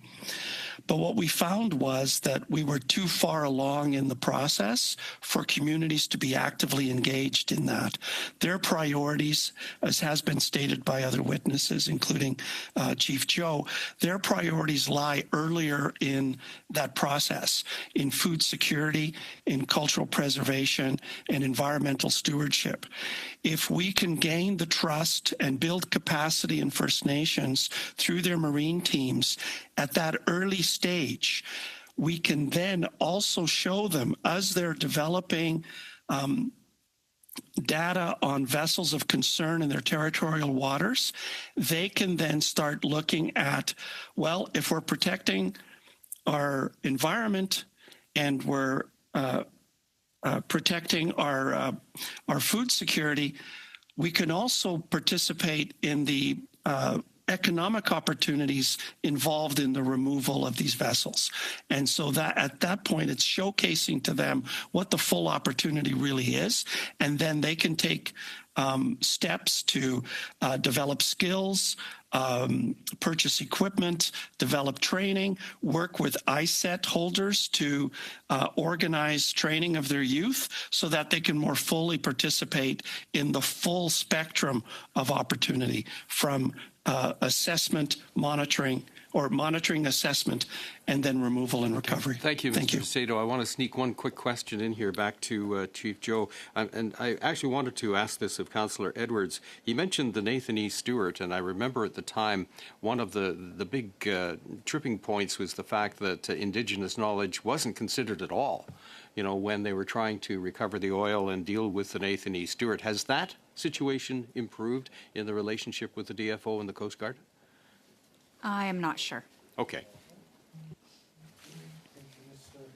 But what we found was that we were too far along in the process for communities to be actively engaged in that. Their priorities, as has been stated by other witnesses, including Chief Joe, their priorities lie earlier in that process, in food security, in cultural preservation, and environmental stewardship. If we can gain the trust and build capacity in First Nations through their marine teams at that early stage, we can then also show them, as they're developing data on vessels of concern in their territorial waters, they can then start looking at, well, if we're protecting our environment and we're protecting our food security, we can also participate in the economic opportunities involved in the removal of these vessels. And so that at that point, it's showcasing to them what the full opportunity really is. And then they can take steps to develop skills, purchase equipment, develop training, work with ISET holders to organize training of their youth so that they can more fully participate in the full spectrum of opportunity, from assessment, monitoring, or monitoring, assessment, and then removal and recovery. Thank you, Mr. Macedo. I want to sneak one quick question in here back to Chief Joe. And I actually wanted to ask this of Councillor Edwards. He mentioned the Nathan E. Stewart, and I remember at the time one of the big tripping points was the fact that Indigenous knowledge wasn't considered at all, when they were trying to recover the oil and deal with the Nathan E. Stewart. Has that situation improved in the relationship with the DFO and the Coast Guard? I am not sure. Okay.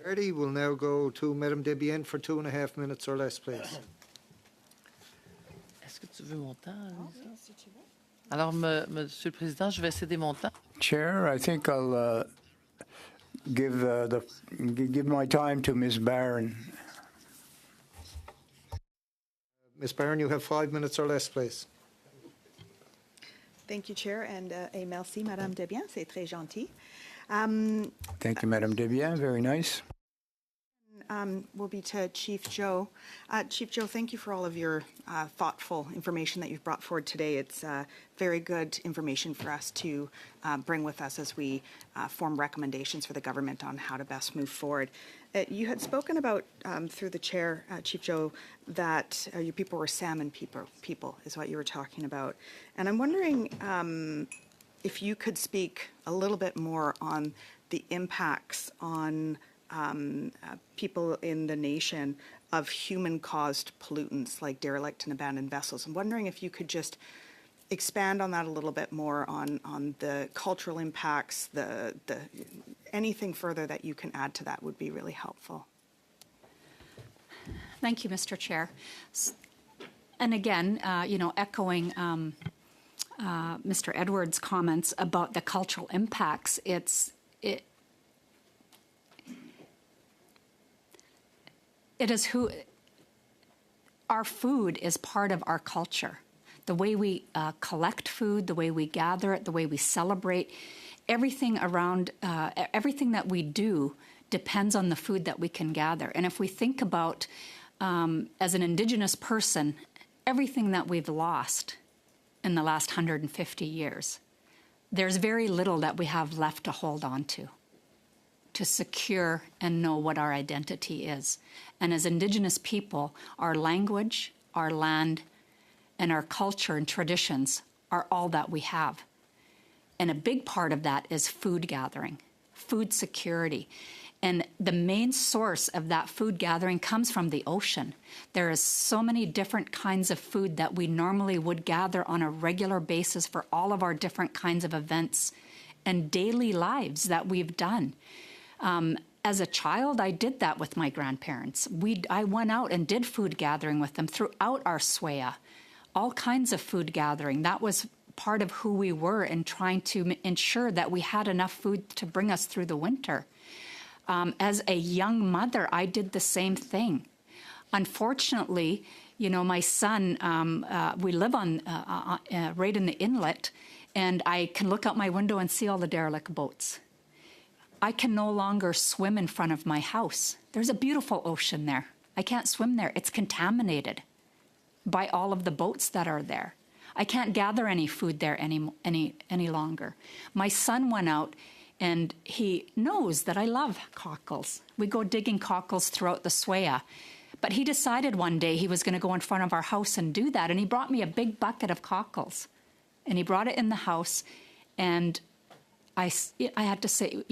Hardy will now go to Madame Debienne for 2.5 minutes or less, please. Est-ce que tu veux mon temps, Lisa? Alors, Monsieur le Président, je vais céder mon temps. Chair, I think I'll give my time to Ms. Barron. Ms. Barron, you have 5 minutes or less, please. Thank you, Chair, and et merci, Madame Desbiens. C'est très gentil. Thank you, Madame Desbiens. Very nice. Will be to Chief Joe. Chief Joe, thank you for all of your thoughtful information that you've brought forward today. It's very good information for us to bring with us as we form recommendations for the government on how to best move forward. You had spoken about, through the chair, Chief Joe, that your people were salmon people is what you were talking about. And I'm wondering if you could speak a little bit more on the impacts on people in the nation of human-caused pollutants like derelict and abandoned vessels. I'm wondering if you could just expand on that a little bit more on the cultural impacts, anything further that you can add to that would be really helpful. Thank you, Mr. Chair. And again, echoing Mr. Edwards' comments about the cultural impacts, it is who our food is part of our culture. The way we collect food, the way we gather it, the way we celebrate, everything around, everything that we do depends on the food that we can gather. And if we think about, as an Indigenous person, everything that we've lost in the last 150 years, there's very little that we have left to hold on to secure and know what our identity is. And as Indigenous people, our language, our land, and our culture and traditions are all that we have. And a big part of that is food gathering, food security. And the main source of that food gathering comes from the ocean. There is so many different kinds of food that we normally would gather on a regular basis for all of our different kinds of events and daily lives that we've done. As a child, I did that with my grandparents. I went out and did food gathering with them throughout our swaya, all kinds of food gathering. That was part of who we were in trying to ensure that we had enough food to bring us through the winter. As a young mother, I did the same thing. Unfortunately, my son, we live on right in the inlet, and I can look out my window and see all the derelict boats. I can no longer swim in front of my house. There's a beautiful ocean there. I can't swim there. It's contaminated by all of the boats that are there. I can't gather any food there any longer. My son went out, and he knows that I love cockles. We go digging cockles throughout the swaya. But he decided one day he was going to go in front of our house and do that, and he brought me a big bucket of cockles. And he brought it in the house, and I had to say,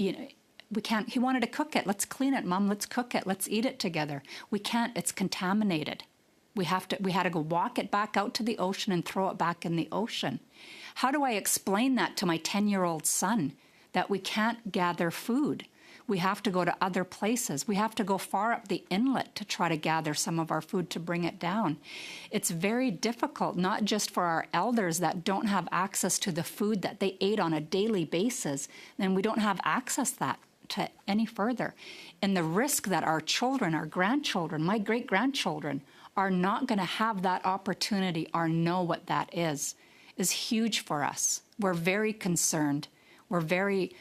we can't. He wanted to cook it. Let's clean it, Mom. Let's cook it. Let's eat it together. We can't. It's contaminated. We had to go walk it back out to the ocean and throw it back in the ocean. How do I explain that to my 10-year-old son, that we can't gather food? We have to go to other places. We have to go far up the inlet to try to gather some of our food to bring it down. It's very difficult, not just for our elders that don't have access to the food that they ate on a daily basis, then we don't have access to any further. And the risk that our children, our grandchildren, my great-grandchildren, are not going to have that opportunity or know what that is huge for us. We're very concerned. We're very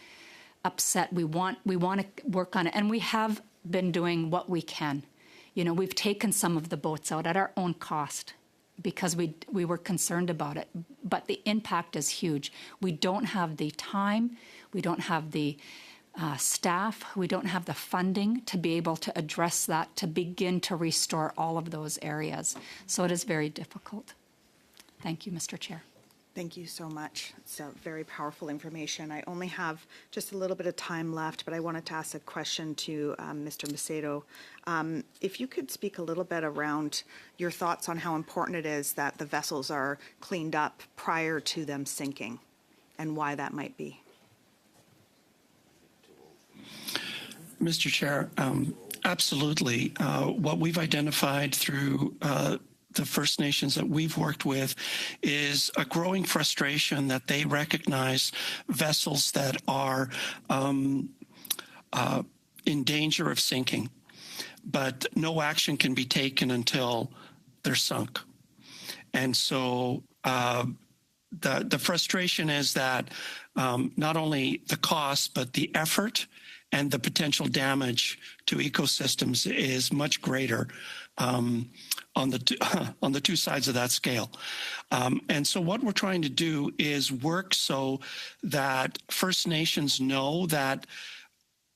upset. We want to work on it, and we have been doing what we can. We've taken some of the boats out at our own cost because we were concerned about it. But the impact is huge. We don't have the time. We don't have the staff. We don't have the funding to be able to address that, to begin to restore all of those areas. So it is very difficult. Thank you, Mr. Chair. Thank you so much. It's very powerful information. I only have just a little bit of time left, but I wanted to ask a question to Mr. Macedo. If you could speak a little bit around your thoughts on how important it is that the vessels are cleaned up prior to them sinking and why that might be. Mr. Chair, absolutely. What we've identified through the First Nations that we've worked with is a growing frustration that they recognize vessels that are in danger of sinking, but no action can be taken until they're sunk. And so the frustration is that not only the cost, but the effort and the potential damage to ecosystems is much greater on the two sides of that scale. And so what we're trying to do is work so that First Nations know that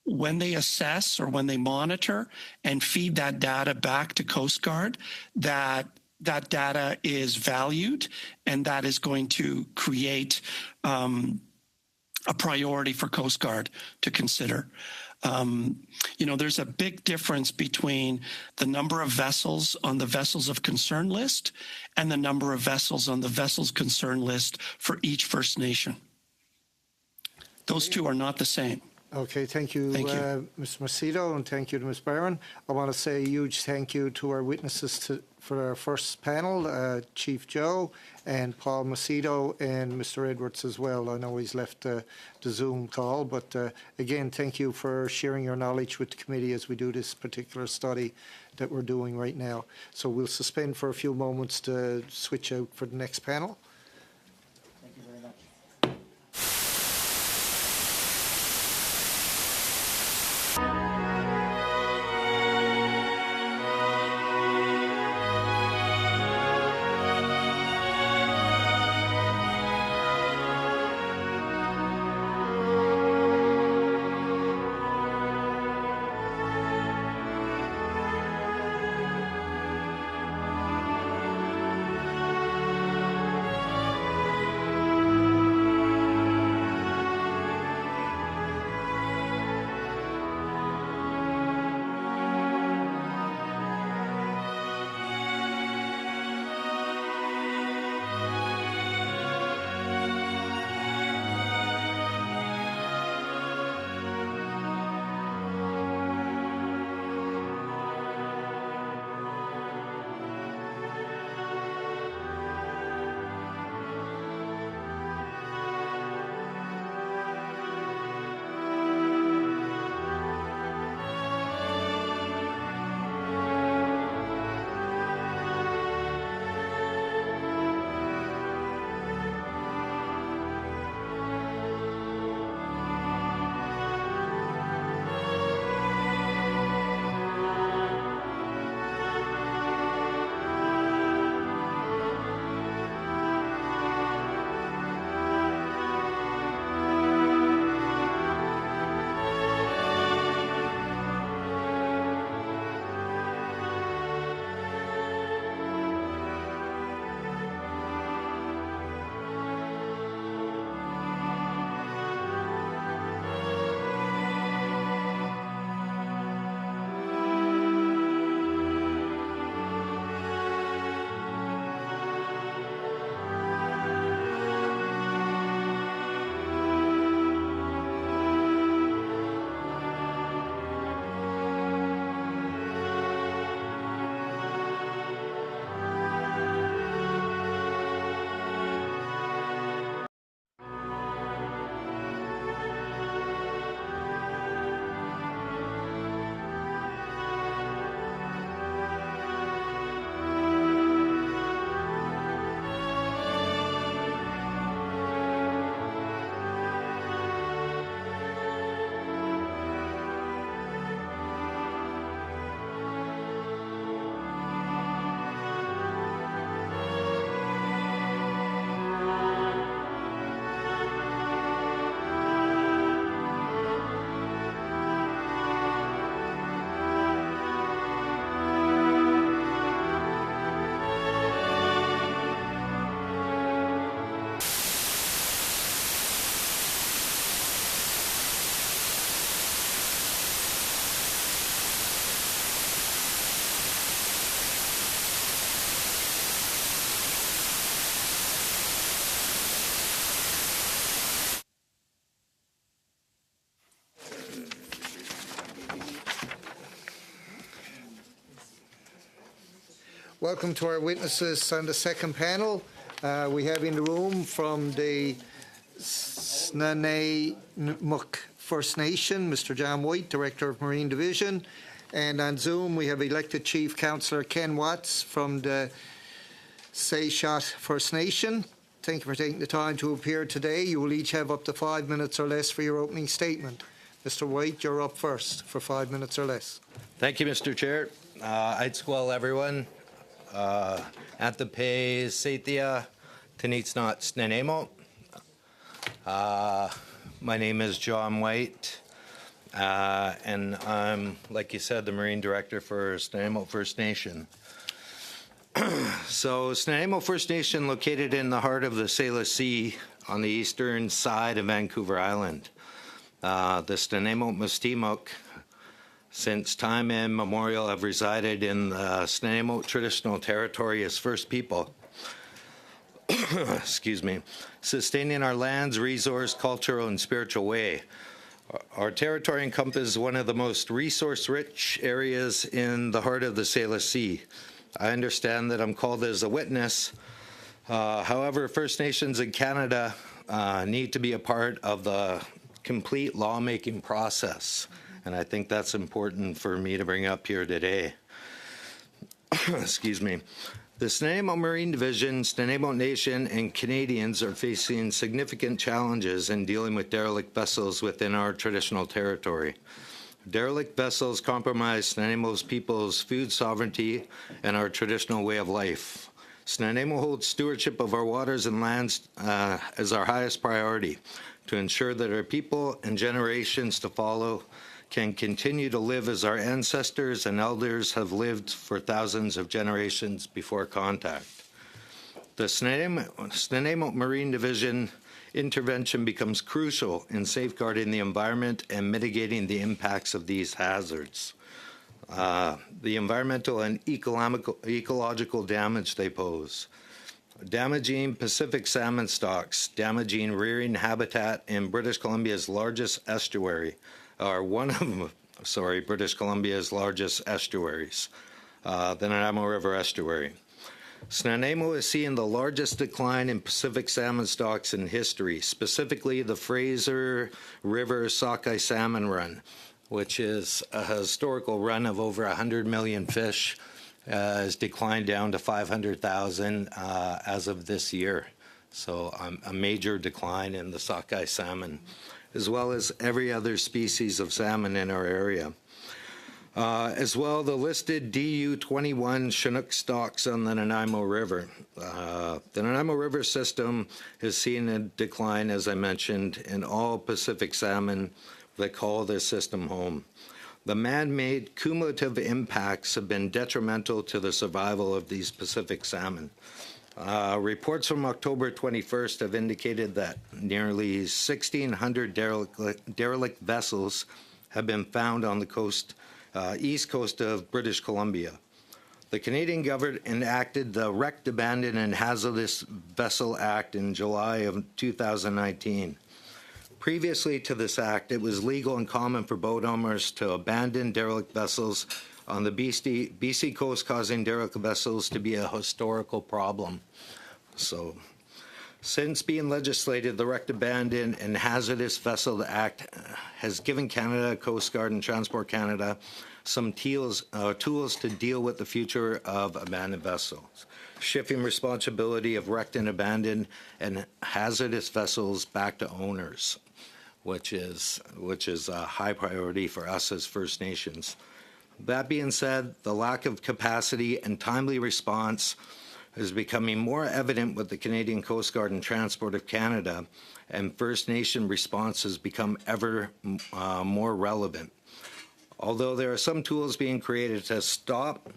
when they assess or when they monitor and feed that data back to Coast Guard, that data is valued and that is going to create a priority for Coast Guard to consider. There's a big difference between the number of vessels on the vessels of concern list and the number of vessels on the vessels concern list for each First Nation. Those two are not the same. Okay, thank you, Mr. Macedo, and thank you to Ms. Barron. I want to say a huge thank you to our witnesses for our first panel, Chief Joe and Paul Macedo and Mr. Edwards as well. I know he's left the Zoom call, but again, thank you for sharing your knowledge with the committee as we do this particular study that we're doing right now. So we'll suspend for a few moments to switch out for the next panel. Thank you very much. Welcome to our witnesses on the second panel. We have in the room from the Snuneymuxw First Nation, Mr. John White, Director of Marine Division. And on Zoom, we have elected Chief Councillor Ken Watts from the Sayshot First Nation. Thank you for taking the time to appear today. You will each have up to 5 minutes or less for your opening statement. Mr. White, you're up first for 5 minutes or less. Thank you, Mr. Chair. I'd squall everyone. At the pay, Saithia, Tanitsnot Snenemo. My name is John White, and I'm, like you said, the Marine Director for Snenemo First Nation. So Snenemo First Nation, located in the heart of the Salish Sea on the eastern side of Vancouver Island. The Snenemo Mustimok, since time immemorial, have resided in the Snenemo traditional territory as First People. Excuse me, sustaining our lands, resource, cultural, and spiritual way. Our territory encompasses one of the most resource-rich areas in the heart of the Salish Sea. I understand that I'm called as a witness. However, First Nations in Canada need to be a part of the complete lawmaking process, and I think that's important for me to bring up here today. Excuse me. The Snenemo Marine Division, Snenemo Nation, and Canadians are facing significant challenges in dealing with derelict vessels within our traditional territory. Derelict vessels compromise Snanemo's people's food sovereignty and our traditional way of life. Snenemo holds stewardship of our waters and lands as our highest priority to ensure that our people and generations to follow can continue to live as our ancestors and elders have lived for thousands of generations before contact. The Snenemo Marine Division intervention becomes crucial in safeguarding the environment and mitigating the impacts of these hazards. The environmental and ecological damage they pose. Damaging Pacific salmon stocks, damaging rearing habitat in British Columbia's largest estuary, or one of, British Columbia's largest estuaries, the Nanaimo River estuary. Snenemo is seeing the largest decline in Pacific salmon stocks in history, specifically the Fraser River sockeye salmon run, which is a historical run of over 100 million fish, has declined down to 500,000 as of this year. So a major decline in the sockeye salmon, as well as every other species of salmon in our area. As well, the listed DU-21 Chinook stocks on the Nanaimo River. The Nanaimo River system has seen a decline, as I mentioned, in all Pacific salmon that call this system home. The man-made cumulative impacts have been detrimental to the survival of these Pacific salmon. Reports from October 21st have indicated that nearly 1,600 derelict vessels have been found on the east coast of British Columbia. The Canadian government enacted the Wrecked, Abandoned, and Hazardous Vessel Act in July of 2019. Previously to this act, it was legal and common for boat owners to abandon derelict vessels on the BC coast, causing derelict vessels to be a historical problem. So, since being legislated, the Wrecked, Abandoned, and Hazardous Vessel Act has given Canada, Coast Guard, and Transport Canada some tools to deal with the future of abandoned vessels, shifting responsibility of wrecked and abandoned and hazardous vessels back to owners, which is a high priority for us as First Nations. That being said, the lack of capacity and timely response is becoming more evident with the Canadian Coast Guard and Transport of Canada, and First Nation response has become ever more relevant. Although there are some tools being created to stop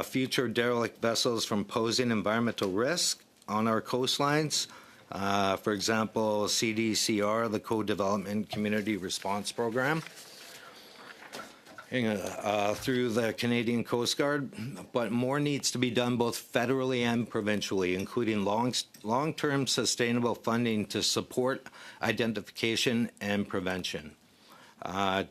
future derelict vessels from posing environmental risk on our coastlines, for example, CDCR, the Co-Development Community Response Program, through the Canadian Coast Guard, but more needs to be done both federally and provincially, including long-term sustainable funding to support identification and prevention.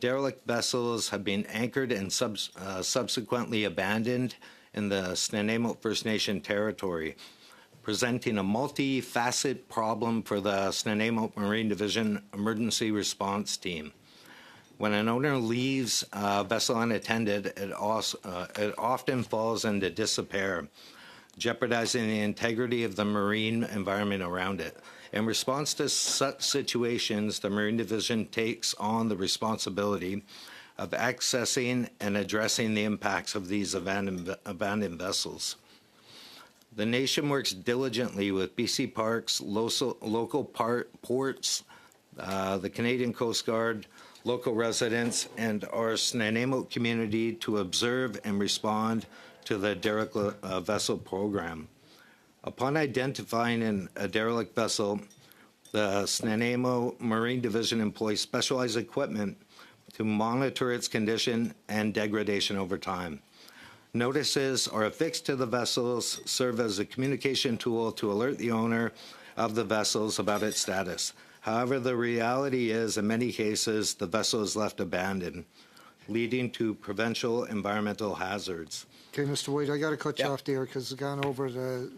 Derelict vessels have been anchored and subsequently abandoned in the Snenemo First Nation territory, presenting a multi-faceted problem for the Snenemo Marine Division Emergency Response Team. When an owner leaves a vessel unattended, it often falls into disrepair. jeopardizing the integrity of the marine environment around it. In response to such situations, the Marine Division takes on the responsibility of accessing and addressing the impacts of these abandoned vessels. The nation works diligently with BC Parks, local ports, the Canadian Coast Guard, local residents, and our Snuneymuxw community to observe and respond to the derelict vessel program. Upon identifying a derelict vessel, the Snuneymuxw Marine Division employs specialized equipment to monitor its condition and degradation over time. Notices are affixed to the vessels, serve as a communication tool to alert the owner of the vessels about its status. However, the reality is, in many cases, the vessel is left abandoned, leading to provincial environmental hazards. Okay, Mr. White, I got to cut you off there because we've gone over the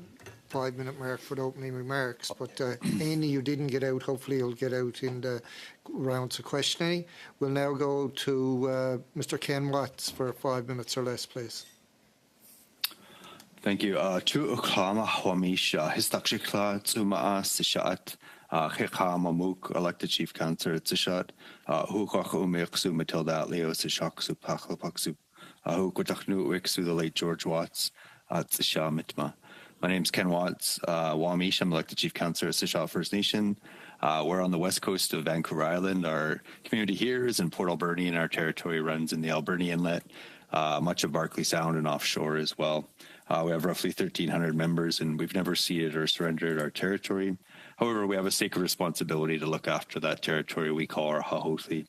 5-minute mark for the opening remarks. But any you didn't get out, hopefully you'll get out in the rounds of questioning. We'll now go to Mr. Ken Watts for 5 minutes or less, please. Thank you. Tu uklama hwamisha histakshikla tsuma sishat khikama muk elected chief councillor tsishat hukach umiksu Matilda Leo sishaksu paksu hukutaknu wiksu the late George Watts tsisha mitma. My name's Ken Watts, Wamish. I'm elected chief councillor at Sishat First Nation. We're on the west coast of Vancouver Island. Our community here is in Port Alberni, and our territory runs in the Alberni Inlet, much of Barkley Sound and offshore as well. We have roughly 1,300 members, and we've never ceded or surrendered our territory. However, we have a sacred responsibility to look after that territory we call our Hahothli.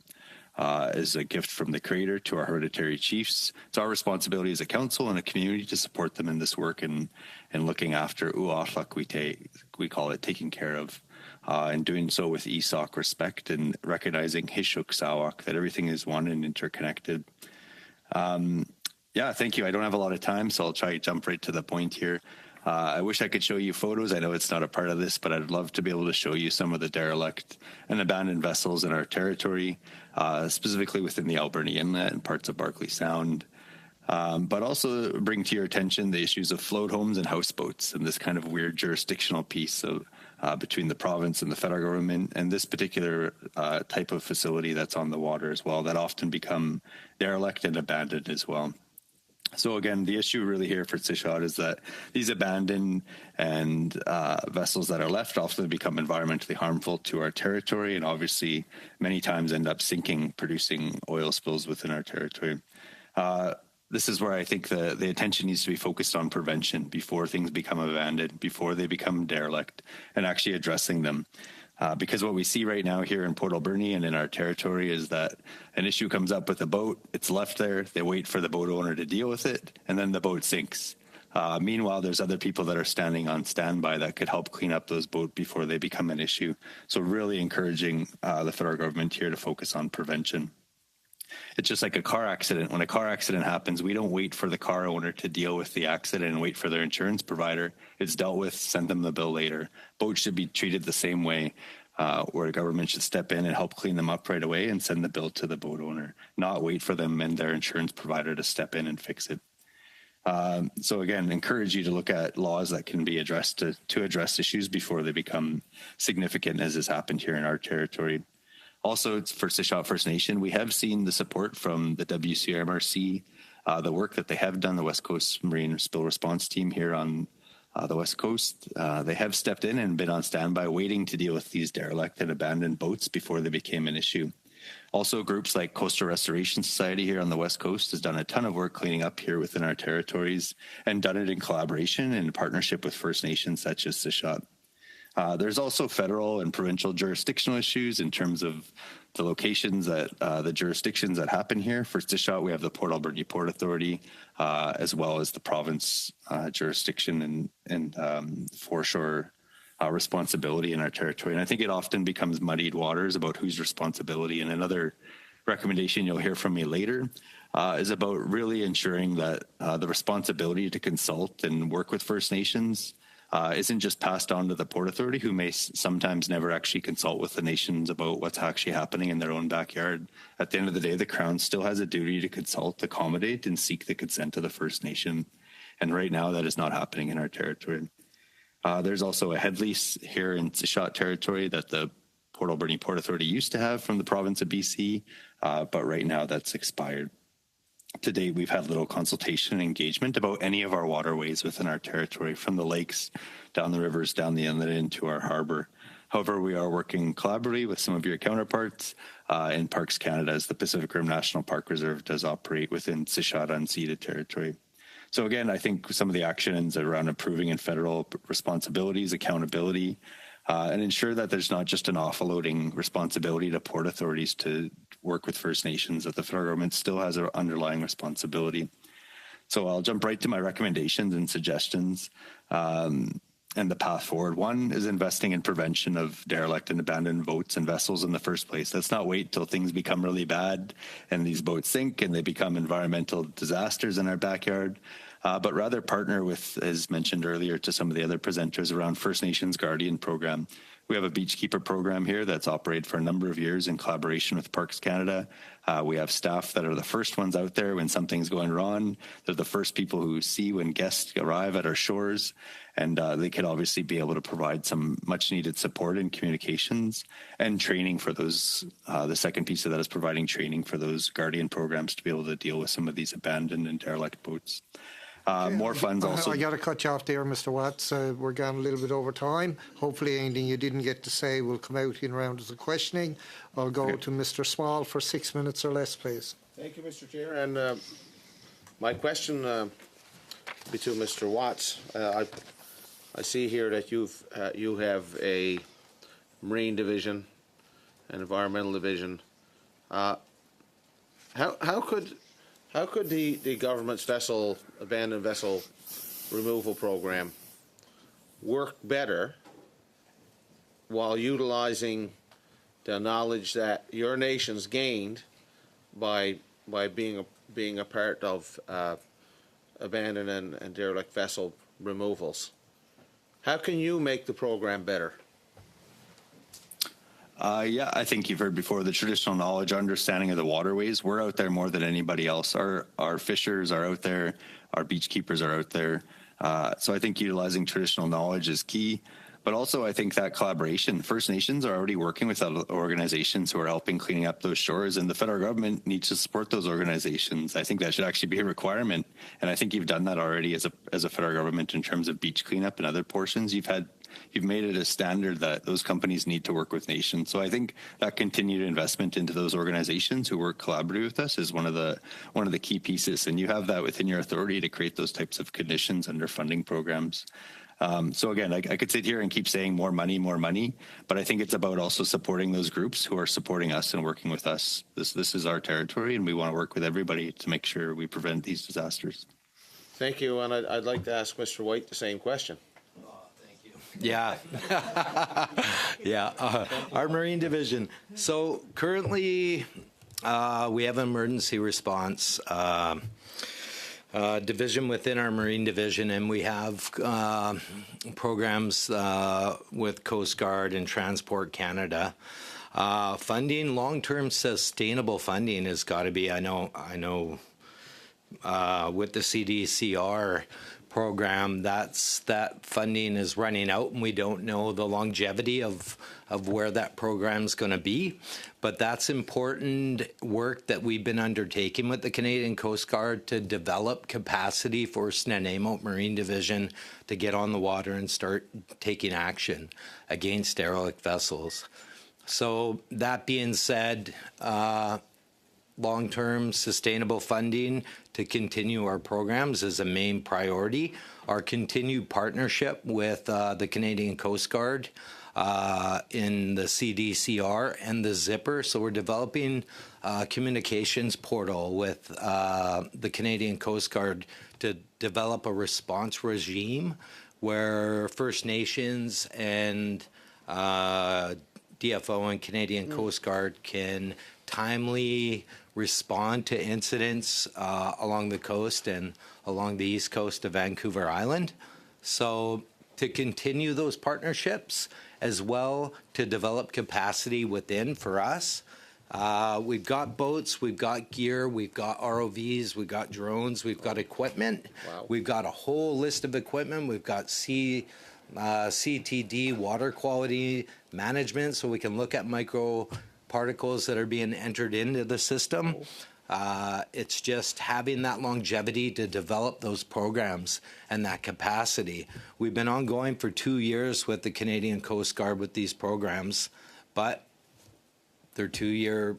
As a gift from the Creator to our hereditary chiefs. It's our responsibility as a council and a community to support them in this work and looking after u'atlak we call it, taking care of, and doing so with Isak respect and recognizing Hishuk Sawak, that everything is one and interconnected. Thank you. I don't have a lot of time, so I'll try to jump right to the point here. I wish I could show you photos. I know it's not a part of this, but I'd love to be able to show you some of the derelict and abandoned vessels in our territory, specifically within the Alberni Inlet and parts of Barkley Sound, but also bring to your attention the issues of float homes and houseboats and this kind of weird jurisdictional piece of, between the province and the federal government and this particular type of facility that's on the water as well that often become derelict and abandoned as well. So again, the issue really here for Sishat is that these abandoned and vessels that are left often become environmentally harmful to our territory and obviously many times end up sinking, producing oil spills within our territory. This is where I think the attention needs to be focused on prevention before things become abandoned, before they become derelict, and actually addressing them. Because what we see right now here in Port Alberni and in our territory is that an issue comes up with a boat, it's left there, they wait for the boat owner to deal with it, and then the boat sinks. Meanwhile, there's other people that are standing on standby that could help clean up those boats before they become an issue. So really encouraging the federal government here to focus on prevention. It's just like a car accident. When a car accident happens, we don't wait for the car owner to deal with the accident and wait for their insurance provider. It's dealt with, send them the bill later. Boats should be treated the same way, where the government should step in and help clean them up right away and send the bill to the boat owner, not wait for them and their insurance provider to step in and fix it. So again, encourage you to look at laws that can be addressed to address issues before they become significant, as has happened here in our territory. Also, for Sishat First Nation, we have seen the support from the WCMRC, the work that they have done, the West Coast Marine Spill Response Team here on the West Coast. They have stepped in and been on standby waiting to deal with these derelict and abandoned boats before they became an issue. Also, groups like Coastal Restoration Society here on the West Coast has done a ton of work cleaning up here within our territories and done it in collaboration and in partnership with First Nations such as Sishat. There's also federal and provincial jurisdictional issues in terms of the locations that the jurisdictions that happen here. For Sishat, we have the Port Alberni Port Authority, as well as the province jurisdiction and foreshore responsibility in our territory. And I think it often becomes muddied waters about whose responsibility. And another recommendation you'll hear from me later is about really ensuring that the responsibility to consult and work with First Nations isn't just passed on to the Port Authority, who may sometimes never actually consult with the nations about what's actually happening in their own backyard. At the end of the day, the Crown still has a duty to consult, accommodate, and seek the consent of the First Nation. And right now, that is not happening in our territory. There's also a head lease here in Sishat territory that the Port Alberni Port Authority used to have from the province of BC, but right now that's expired. To date, we've had little consultation and engagement about any of our waterways within our territory, from the lakes, down the rivers, down the inlet into our harbor. However, we are working collaboratively with some of your counterparts in Parks Canada, as the Pacific Rim National Park Reserve does operate within Sishat unceded territory. So again, I think some of the actions around improving in federal responsibilities, accountability, and ensure that there's not just an offloading responsibility to port authorities to work with First Nations, that the federal government still has an underlying responsibility. So I'll jump right to my recommendations and suggestions and the path forward. One is investing in prevention of derelict and abandoned boats and vessels in the first place. Let's not wait till things become really bad and these boats sink and they become environmental disasters in our backyard. But rather partner with, as mentioned earlier, to some of the other presenters around First Nations Guardian Program. We have a beachkeeper program here that's operated for a number of years in collaboration with Parks Canada. We have staff that are the first ones out there when something's going wrong. They're the first people who see when guests arrive at our shores, and they can obviously be able to provide some much needed support and communications and training for those. The second piece of that is providing training for those Guardian programs to be able to deal with some of these abandoned and derelict boats. More funds also. I got to cut you off there, Mr. Watts. We're going a little bit over time. Hopefully anything you didn't get to say will come out in rounds of questioning. I'll go to Mr. Small for 6 minutes or less, please. Thank you, Mr. Chair. And my question be to Mr. Watts. I see here that you have a Marine Division, an Environmental Division. How could the government's abandoned vessel removal program work better while utilizing the knowledge that your nation's gained by being a part of abandoned and derelict vessel removals? How can you make the program better? Yeah, I think you've heard before the traditional knowledge, understanding of the waterways. We're out there more than anybody else. Our fishers are out there. Our beachkeepers are out there. So I think utilizing traditional knowledge is key. But also, I think that collaboration, First Nations are already working with other organizations who are helping cleaning up those shores, and the federal government needs to support those organizations. I think that should actually be a requirement, and I think you've done that already as a federal government in terms of beach cleanup and other portions. You've made it a standard that those companies need to work with nations. So I think that continued investment into those organizations who work collaboratively with us is one of the key pieces, and you have that within your authority to create those types of conditions under funding programs. So again, I could sit here and keep saying more money, but I think it's about also supporting those groups who are supporting us and working with us. This is our territory, and we want to work with everybody to make sure we prevent these disasters. Thank you, and I'd like to ask Mr. White the same question. Yeah. Our Marine Division. So currently we have an emergency response division within our Marine Division, and we have programs with Coast Guard and Transport Canada. Funding, long-term sustainable funding has got to be, I know with the CDCR program, that funding is running out, and we don't know the longevity of where that program's going to be. But that's important work that we've been undertaking with the Canadian Coast Guard to develop capacity for Snuneymuxw Marine Division to get on the water and start taking action against derelict vessels. So that being said, long-term sustainable funding to continue our programs is a main priority. Our continued partnership with the Canadian Coast Guard in the CDCR and the Zipper. So we're developing a communications portal with the Canadian Coast Guard to develop a response regime where First Nations and DFO and Canadian Coast Guard can timely respond to incidents along the coast and along the east coast of Vancouver Island. So to continue those partnerships, as well to develop capacity within for us, We've got boats, we've got gear, we've got ROVs, we've got drones, we've got equipment. Wow. We've got a whole list of equipment. We've got CTD, water quality management, so we can look at microparticles that are being entered into the system. It's just having that longevity to develop those programs and that capacity. We've been ongoing for 2 years with the Canadian Coast Guard with these programs, but they're 2-year,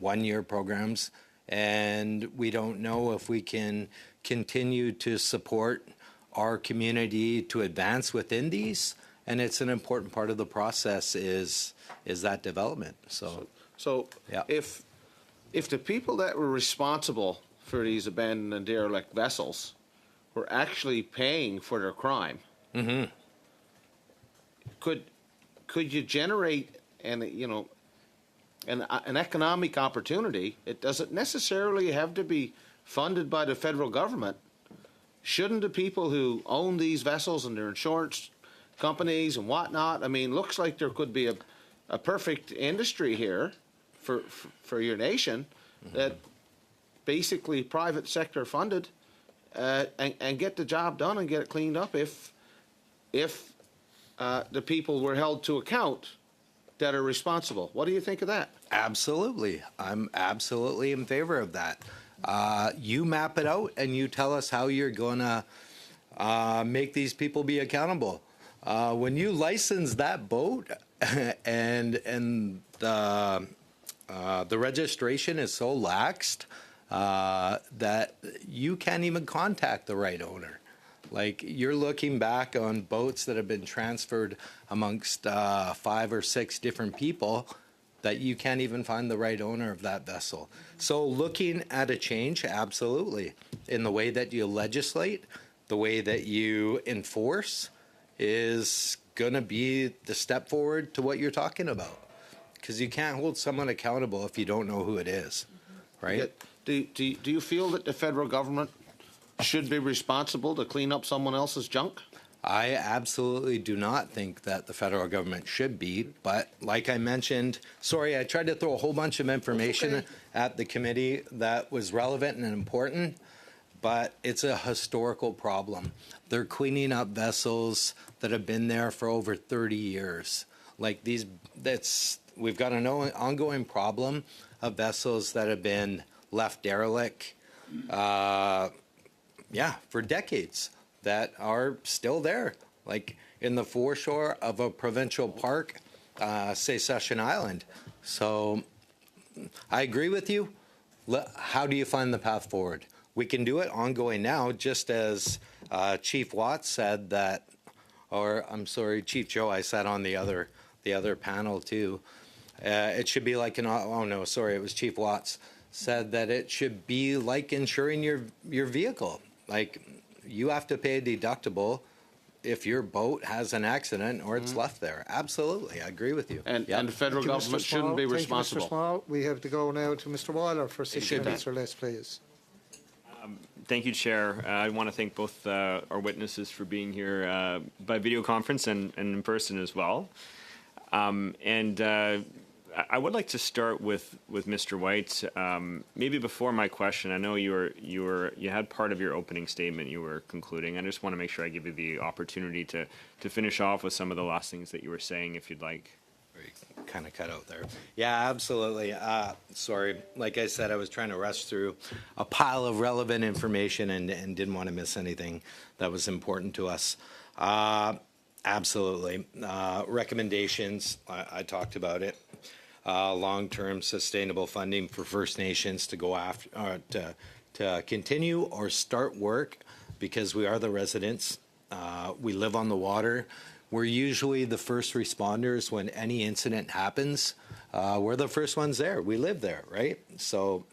1-year programs, and we don't know if we can continue to support our community to advance within these. And it's an important part of the process is that development. So yeah. If the people that were responsible for these abandoned and derelict vessels were actually paying for their crime, could you generate an economic opportunity? It doesn't necessarily have to be funded by the federal government. Shouldn't the people who own these vessels and their insurance companies and whatnot, I mean, looks like there could be a perfect industry here for your nation that basically private sector funded and get the job done and get it cleaned up if the people were held to account that are responsible. What do you think of that? Absolutely. I'm absolutely in favor of that. You map it out and you tell us how you're going to make these people be accountable. When you license that boat and the registration is so laxed that you can't even contact the right owner. Like, you're looking back on boats that have been transferred amongst 5 or 6 different people that you can't even find the right owner of that vessel. So looking at a change, absolutely, in the way that you legislate, the way that you enforce is going to be the step forward to what you're talking about. Because you can't hold someone accountable if you don't know who it is, right? Do you feel that the federal government should be responsible to clean up someone else's junk? I absolutely do not think that the federal government should be, but like I mentioned, sorry, I tried to throw a whole bunch of information at the committee that was relevant and important, but it's a historical problem. They're cleaning up vessels that have been there for over 30 years. Like these, we've got an ongoing problem of vessels that have been left derelict, for decades, that are still there, like in the foreshore of a provincial park, say Session Island. So I agree with you. How do you find the path forward? We can do it ongoing now, just as Chief Watts said that, or I'm sorry, Chief Joe, I sat on the other panel too. It should be like it was Chief Watts, said that it should be like insuring your vehicle. Like, you have to pay a deductible if your boat has an accident or it's left there. Absolutely, I agree with you. And the federal government shouldn't be responsible. Thank you, Mr. Small. We have to go now to Mr. Weiler for 6 minutes or less, please. Thank you, Chair. I want to thank both our witnesses for being here by video conference and in person as well. I would like to start with Mr. White. Maybe before my question, I know you had part of your opening statement you were concluding. I just want to make sure I give you the opportunity to finish off with some of the last things that you were saying, if you'd like. Kind of cut out there. Yeah, absolutely. Sorry. Like I said, I was trying to rush through a pile of relevant information and didn't want to miss anything that was important to us. Absolutely. Recommendations, I talked about it. Long-term sustainable funding for First Nations to go after, to continue or start work, because we are the residents. We live on the water. We're usually the first responders when any incident happens. We're the first ones there. We live there, right? So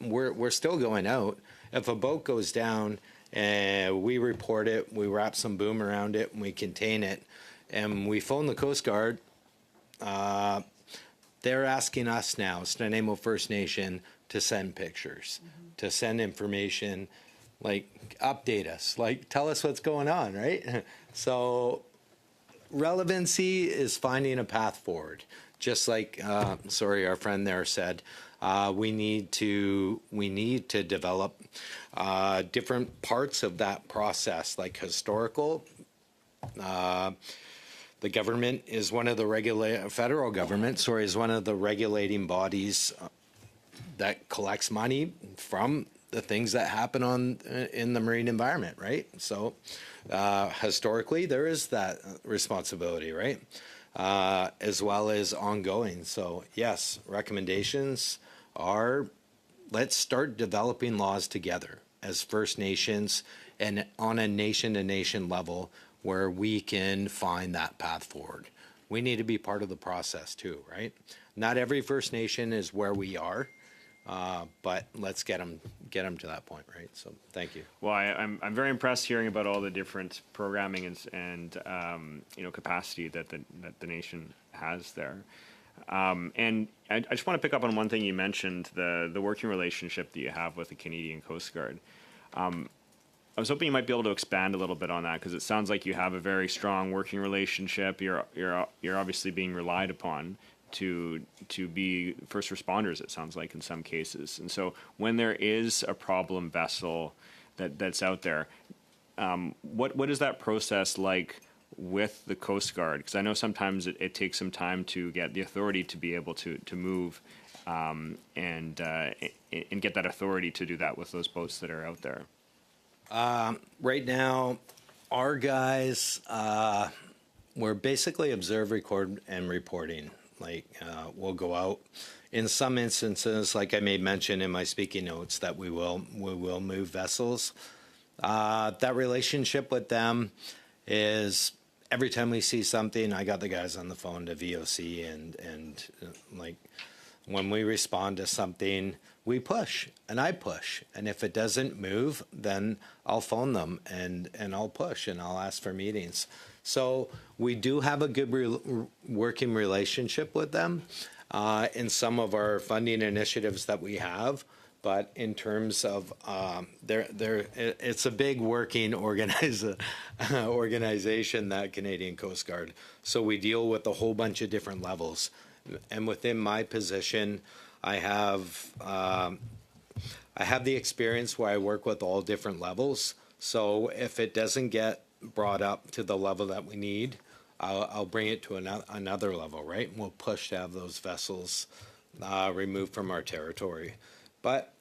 we're still going out. If a boat goes down, we report it, we wrap some boom around it, and we contain it, and we phone the Coast Guard. They're asking us now, Nanaimo First Nation, to send pictures, to send information, like update us, like tell us what's going on, right? So relevancy is finding a path forward. just like, our friend there said, we need to develop different parts of that process, like historical. The government is one of the federal government, is one of the regulating bodies that collects money from the things that happen in the marine environment, right? So historically, there is that responsibility, right? As well as ongoing. So yes, recommendations are, let's start developing laws together as First Nations and on a nation-to-nation level where we can find that path forward. We need to be part of the process too, right? Not every First Nation is where we are, but let's get them to that point, right? So thank you. Well, I'm very impressed hearing about all the different programming and capacity that the nation has there. And I just want to pick up on one thing you mentioned, the working relationship that you have with the Canadian Coast Guard. I was hoping you might be able to expand a little bit on that, because it sounds like you have a very strong working relationship. You're obviously being relied upon to be first responders, it sounds like, in some cases. And so when there is a problem vessel that's out there, what is that process like with the Coast Guard? Because I know sometimes it takes some time to get the authority to be able to move and get that authority to do that with those boats that are out there. Right now, our guys, we're basically observe, record, and reporting. Like, we'll go out. In some instances, like I made mention in my speaking notes, that we will move vessels. That relationship with them is every time we see something, I got the guys on the phone to VOC, and like when we respond to something, we push, and I push. And if it doesn't move, then I'll phone them and I'll push and I'll ask for meetings. So we do have a good working relationship with them in some of our funding initiatives that we have. But in terms of it's a big working organization, that Canadian Coast Guard. So we deal with a whole bunch of different levels. And within my position, I have the experience where I work with all different levels. So if it doesn't get brought up to the level that we need, I'll bring it to another level, right? And we'll push to have those vessels removed from our territory. But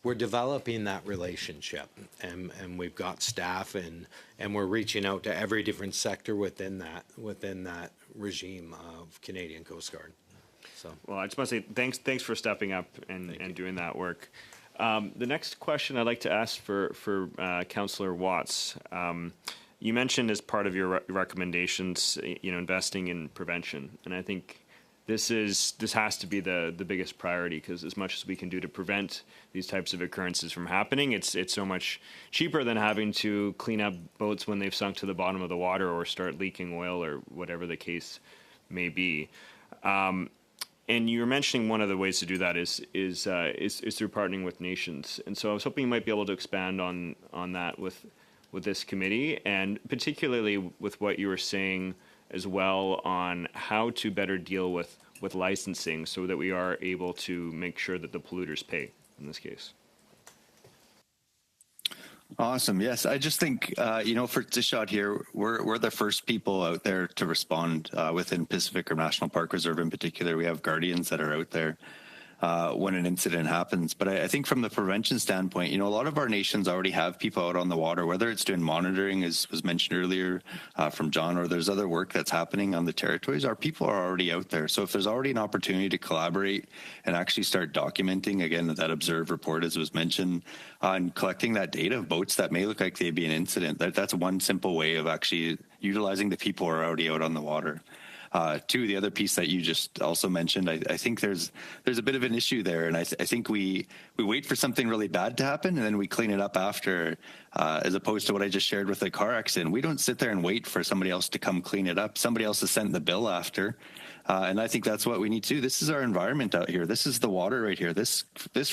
we're developing that relationship, and we've got staff, and we're reaching out to every different sector within that regime of Canadian Coast Guard. So, well, I just want to say thanks for stepping up and doing that work. The next question I'd like to ask for Councillor Watts. You mentioned as part of your recommendations, investing in prevention, and I think this has to be the biggest priority, because as much as we can do to prevent these types of occurrences from happening, it's so much cheaper than having to clean up boats when they've sunk to the bottom of the water or start leaking oil or whatever the case may be. And you were mentioning one of the ways to do that is through partnering with nations. And so I was hoping you might be able to expand on that with this committee, and particularly with what you were saying as well on how to better deal with licensing, so that we are able to make sure that the polluters pay in this case. Awesome. Yes, I just think, for Dishot here, we're the first people out there to respond within Pacific Rim National Park Reserve in particular. We have guardians that are out there when an incident happens. But I think from the prevention standpoint, a lot of our nations already have people out on the water, whether it's doing monitoring, as was mentioned earlier from John, or there's other work that's happening on the territories. Our people are already out there. So if there's already an opportunity to collaborate and actually start documenting, again, that observe report, as was mentioned, on collecting that data of boats that may look like they'd be an incident, that's one simple way of actually utilizing the people who are already out on the water. Two, the other piece that you just also mentioned, I think there's a bit of an issue there, and I think we wait for something really bad to happen, and then we clean it up after, as opposed to what I just shared with the car accident. We don't sit there and wait for somebody else to come clean it up. Somebody else has sent the bill after. And I think that's what we need to do. This is our environment out here. This is the water right here. This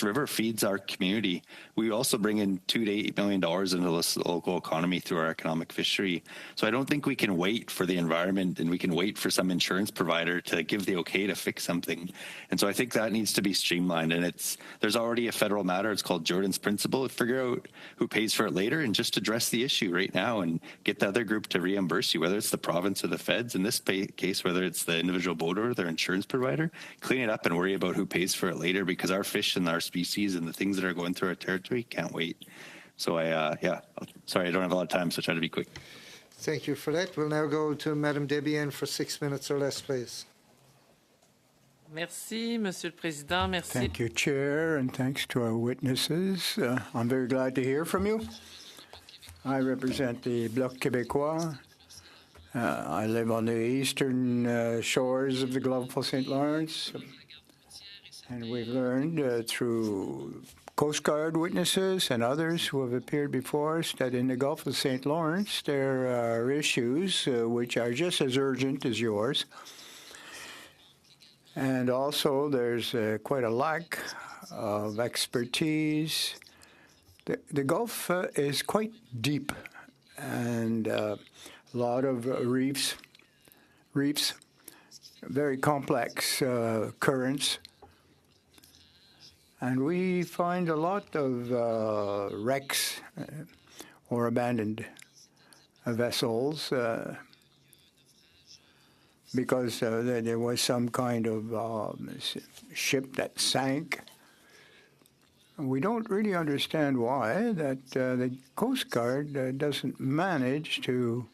river feeds our community. We also bring in $2 to $8 million into this local economy through our economic fishery. So I don't think we can wait for the environment and we can wait for some insurance provider to give the okay to fix something. And so I think that needs to be streamlined. And there's already a federal matter. It's called Jordan's Principle. Figure out who pays for it later and just address the issue right now and get the other group to reimburse you, whether it's the province or the feds. In this case, whether it's the individual boat owner, their insurance provider, clean it up and worry about who pays for it later, because our fish and our species and the things that are going through our territory can't wait. So sorry, I don't have a lot of time, so try to be quick. Thank you for that. We'll now go to Madame Debian for 6 minutes or less, please. Merci, Monsieur le Président. Merci. Thank you, Chair, and thanks to our witnesses. I'm very glad to hear from you. I represent the Bloc Québécois. I live on the eastern shores of the Gulf of St. Lawrence, and we've learned through Coast Guard witnesses and others who have appeared before us that in the Gulf of St. Lawrence there are issues which are just as urgent as yours. And also there's quite a lack of expertise. The Gulf is quite deep, and a lot of reefs, very complex currents. And we find a lot of wrecks or abandoned vessels because there was some kind of ship that sank. We don't really understand why that the Coast Guard doesn't manage to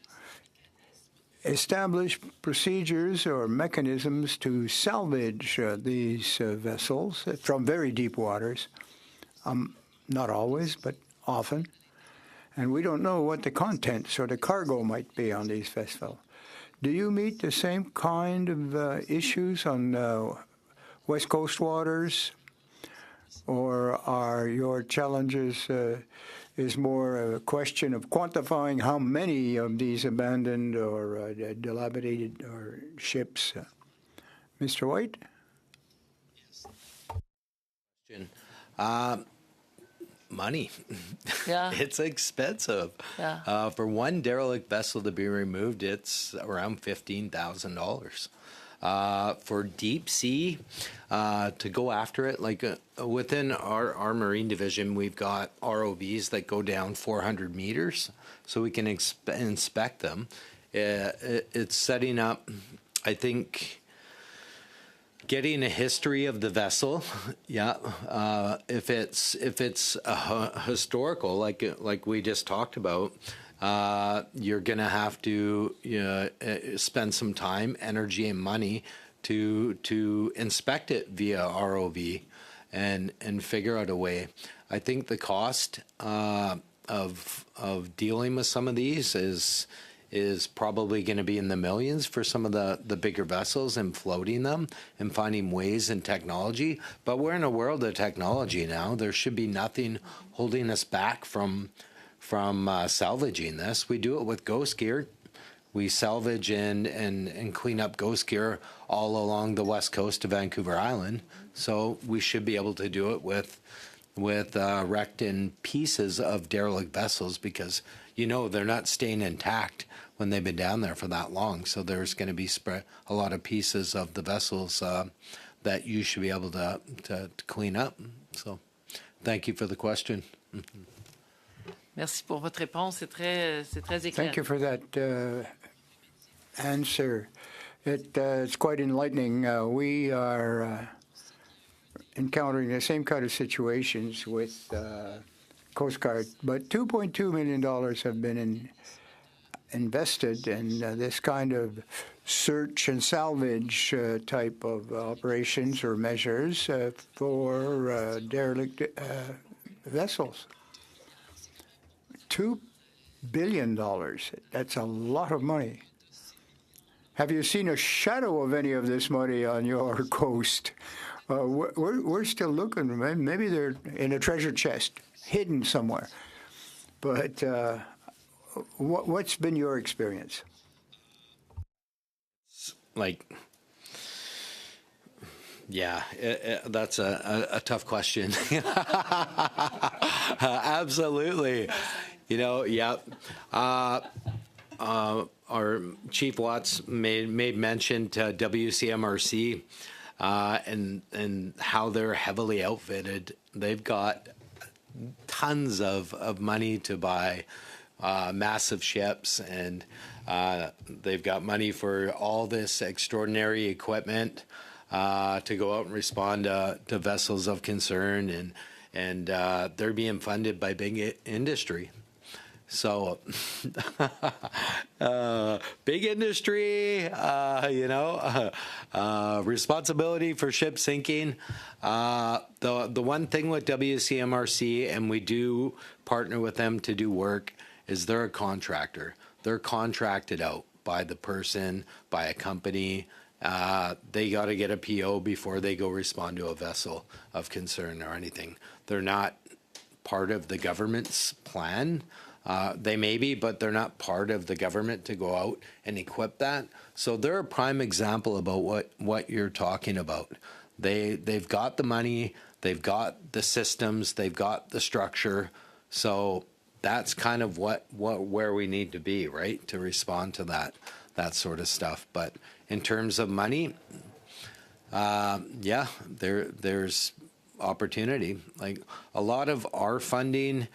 establish procedures or mechanisms to salvage these vessels from very deep waters. Not always, but often. And we don't know what the contents or the cargo might be on these vessels. Do you meet the same kind of issues on West Coast waters? Or are your challenges is more a question of quantifying how many of these abandoned or dilapidated or ships? Mr. White? Money. Yeah. It's expensive. Yeah. For one derelict vessel to be removed, it's around $15,000. For deep sea, to go after it, like within our marine division, we've got ROVs that go down 400 meters, so we can inspect them. It's setting up, I think, getting a history of the vessel. If it's historical, like we just talked about. You're going to have to spend some time, energy, and money to inspect it via ROV and figure out a way. I think the cost of dealing with some of these is probably going to be in the millions for some of the bigger vessels and floating them and finding ways and technology. But we're in a world of technology now. There should be nothing holding us back from salvaging this. We do it with ghost gear. We salvage and clean up ghost gear all along the west coast of Vancouver Island. So we should be able to do it with wrecked in pieces of derelict vessels, because they're not staying intact when they've been down there for that long. So there's going to be a lot of pieces of the vessels that you should be able to clean up. So thank you for the question. Merci pour votre réponse. C'est très éclairant. Thank you for that answer. It's quite enlightening. We are encountering the same kind of situations with Coast Guard, but $2.2 million have been invested in this kind of search and salvage type of operations or measures for derelict vessels. $2 billion. That's a lot of money. Have you seen a shadow of any of this money on your coast? We're still looking. Maybe they're in a treasure chest, hidden somewhere. But what's been your experience? Like, Yeah, that's a tough question. Absolutely. You know, yeah. Our Chief Watts made mention to WCMRC and how they're heavily outfitted. They've got tons of money to buy massive ships, and they've got money for all this extraordinary equipment to go out and respond to vessels of concern, and they're being funded by big industry. So, big industry, responsibility for ship sinking. The one thing with WCMRC, and we do partner with them to do work, is they're a contractor. They're contracted out by the person, by a company. They got to get a PO before they go respond to a vessel of concern or anything. They're not part of the government's plan. They may be, but they're not part of the government to go out and equip that. So they're a prime example about what you're talking about. They've got the money, they've got the systems, they've got the structure. So that's kind of where we need to be, right, to respond to that sort of stuff. But in terms of money, there's opportunity. Like a lot of our funding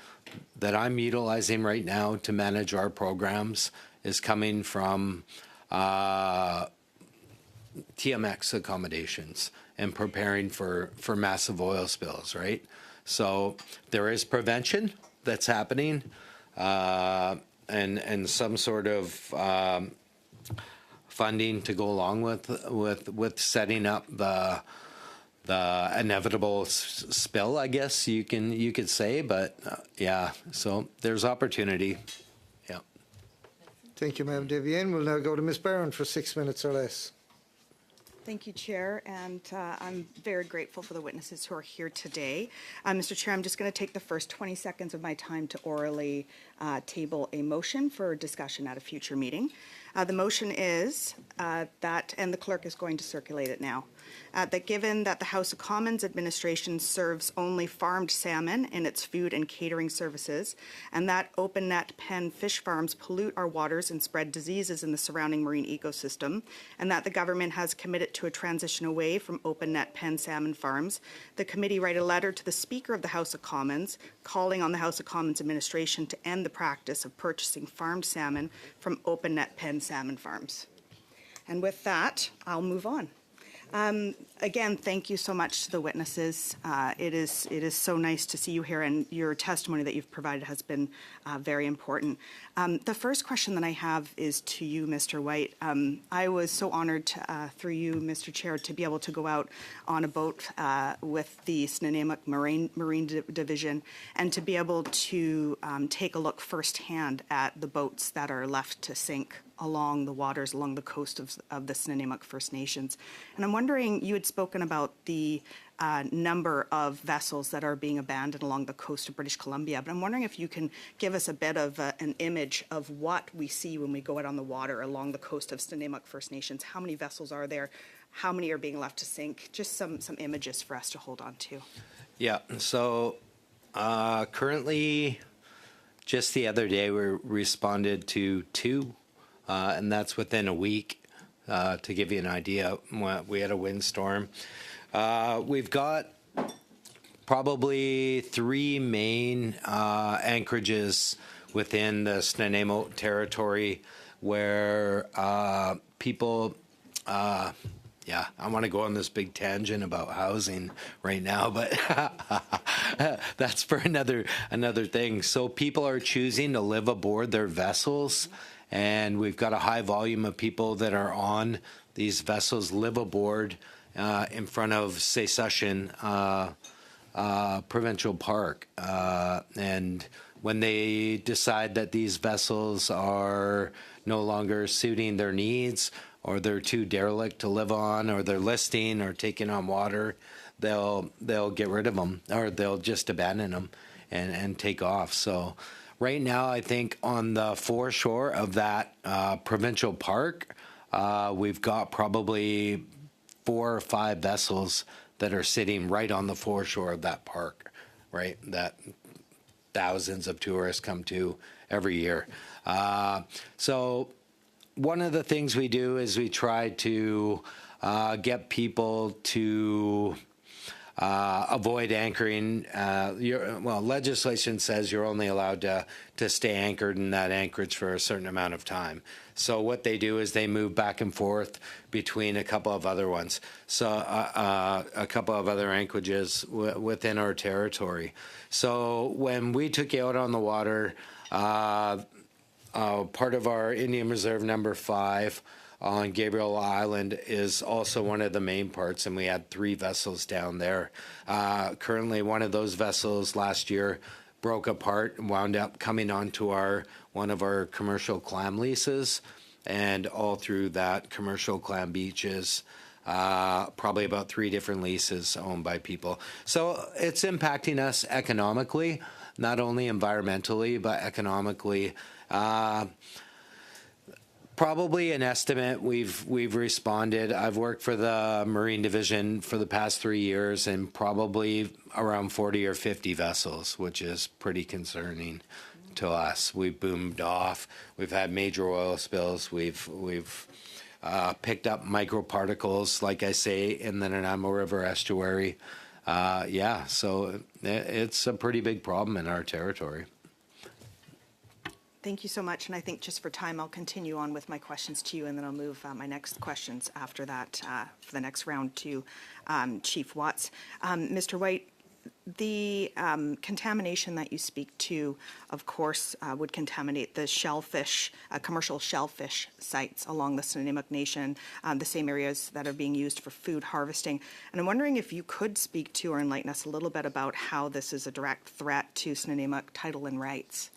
that I'm utilizing right now to manage our programs is coming from TMX accommodations and preparing for massive oil spills, right? So there is prevention that's happening, and some sort of funding to go along with setting up the inevitable spill, I guess you could say, but so there's opportunity. Yeah. Thank you, Madam Devienne. We'll now go to Ms. Barron for 6 minutes or less. Thank you, Chair, and I'm very grateful for the witnesses who are here today. Mr. Chair, I'm just going to take the first 20 seconds of my time to orally table a motion for discussion at a future meeting. The motion is that, and the clerk is going to circulate it now, that given that the House of Commons administration serves only farmed salmon in its food and catering services, and that open net pen fish farms pollute our waters and spread diseases in the surrounding marine ecosystem, and that the government has committed to a transition away from open net pen salmon farms, the committee write a letter to the Speaker of the House of Commons calling on the House of Commons administration to end the practice of purchasing farmed salmon from open net pen salmon farms. And with that, I'll move on. Again, thank you so much to the witnesses. It is so nice to see you here, and your testimony that you've provided has been very important. The first question that I have is to you, Mr. White. I was so honored through you, Mr. Chair, to be able to go out on a boat with the Snuneymuxw Marine Division and to be able to take a look firsthand at the boats that are left to sink along the waters, along the coast of the Snuneymuxw First Nations. And I'm wondering, you had spoken about the number of vessels that are being abandoned along the coast of British Columbia, but I'm wondering if you can give us a bit of an image of what we see when we go out on the water along the coast of Snuneymuxw First Nations. How many vessels are there? How many are being left to sink? Just some images for us to hold on to. Yeah, so currently, just the other day, we responded to 2, and that's within a week. To give you an idea, we had a windstorm. We've got probably 3 main anchorages within the Snuneymuxw territory where people, I want to go on this big tangent about housing right now, but that's for another thing. So people are choosing to live aboard their vessels, and we've got a high volume of people that are on these vessels, live aboard in front of Secession Provincial Park. And when they decide that these vessels are no longer suiting their needs, or they're too derelict to live on, or they're listing or taking on water, they'll get rid of them, or they'll just abandon them and take off. So right now, I think on the foreshore of that provincial park, we've got probably 4 or 5 vessels that are sitting right on the foreshore of that park, right? That thousands of tourists come to every year. So one of the things we do is we try to get people to avoid anchoring. Legislation says you're only allowed to stay anchored in that anchorage for a certain amount of time. So what they do is they move back and forth between a couple of other ones. So a couple of other anchorages within our territory. So when we took you out on the water, part of our Indian Reserve number 5 on Gabriel Island is also one of the main parts, and we had 3 vessels down there. Currently, one of those vessels last year broke apart and wound up coming onto one of our commercial clam leases, and all through that commercial clam beaches, probably about 3 different leases owned by people. So it's impacting us economically, not only environmentally, but economically. Probably an estimate, we've responded. I've worked for the Marine Division for the past 3 years, and probably around 40 or 50 vessels, which is pretty concerning to us. We've boomed off. We've had major oil spills. We've picked up microparticles, like I say, in the Nanaimo River estuary. So it's a pretty big problem in our territory. Thank you so much. And I think just for time, I'll continue on with my questions to you, and then I'll move my next questions after that for the next round to Chief Watts. Mr. White, the contamination that you speak to, of course, would contaminate the shellfish, commercial shellfish sites along the Snuneymuxw Nation, the same areas that are being used for food harvesting. And I'm wondering if you could speak to or enlighten us a little bit about how this is a direct threat to Snuneymuxw title and rights.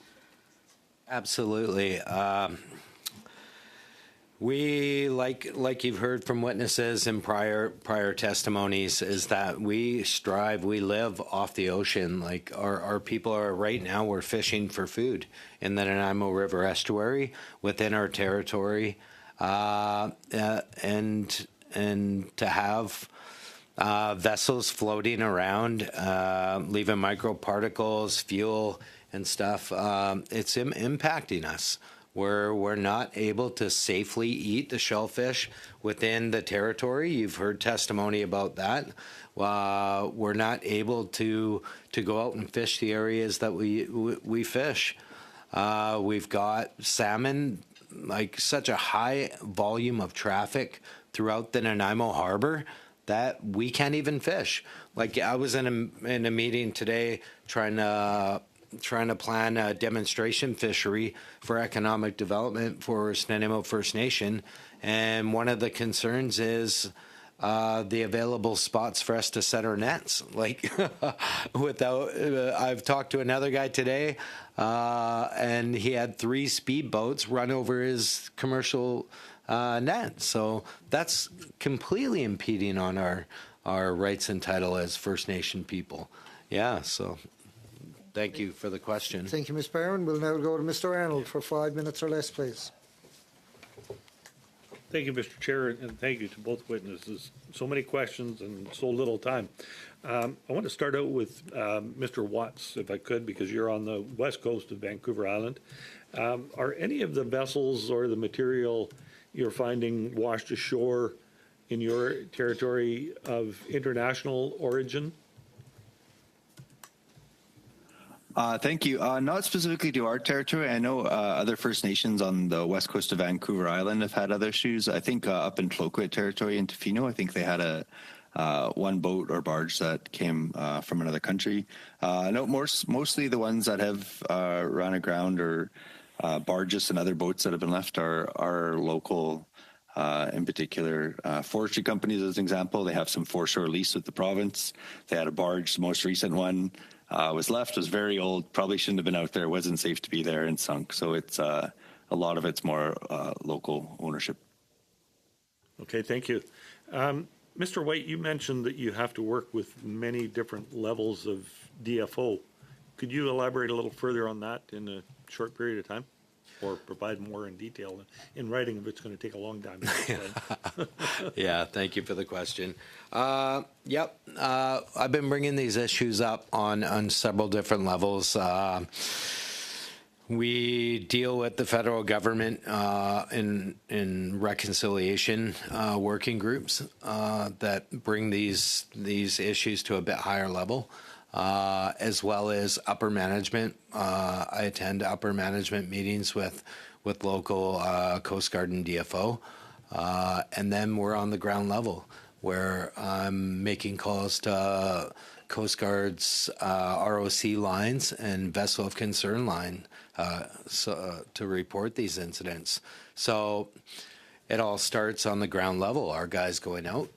Absolutely. We, like you've heard from witnesses in prior testimonies, is that we live off the ocean. Like our people are right now, we're fishing for food in the Nanaimo River estuary within our territory, and to have vessels floating around, leaving microparticles, fuel, and stuff, it's impacting us. We're not able to safely eat the shellfish within the territory. You've heard testimony about that. We're not able to go out and fish the areas that we fish. We've got salmon, like such a high volume of traffic throughout the Nanaimo Harbor that we can't even fish. Like I was in a meeting today trying to plan a demonstration fishery for economic development for Snuneymuxw First Nation, and one of the concerns is the available spots for us to set our nets. Like I've talked to another guy today, and he had 3 speedboats run over his commercial net. So that's completely impeding on our rights and title as First Nation people. Yeah, so thank you for the question. Thank you, Ms. Barron. We'll now go to Mr. Arnold for 5 minutes or less, please. Thank you, Mr. Chair, and thank you to both witnesses. So many questions and so little time. I want to start out with Mr. Watts, if I could, because you're on the west coast of Vancouver Island. Are any of the vessels or the material you're finding washed ashore in your territory of international origin? Thank you. Not specifically to our territory. I know other First Nations on the west coast of Vancouver Island have had other issues. I think up in Tloquet territory in Tofino, I think they had one boat or barge that came from another country. No, mostly the ones that have run aground or barges and other boats that have been left are local. In particular, forestry companies, as an example, they have some foreshore lease with the province. They had a barge. The most recent one was left, was very old, probably shouldn't have been out there, wasn't safe to be there, and sunk. So it's a lot of it's more local ownership. Okay, thank you. Mr. White, you mentioned that you have to work with many different levels of DFO. Could you elaborate a little further on that in a short period of time? or provide more in detail in writing if it's going to take a long time to explain. Yeah, thank you for the question. Yep, I've been bringing these issues up on several different levels. We deal with the federal government in reconciliation working groups that bring these issues to a bit higher level, as well as upper management. I attend upper management meetings with local Coast Guard and DFO, and then we're on the ground level where I'm making calls to Coast Guard's ROC lines and vessel of concern line to report these incidents. So it all starts on the ground level. Our guys going out.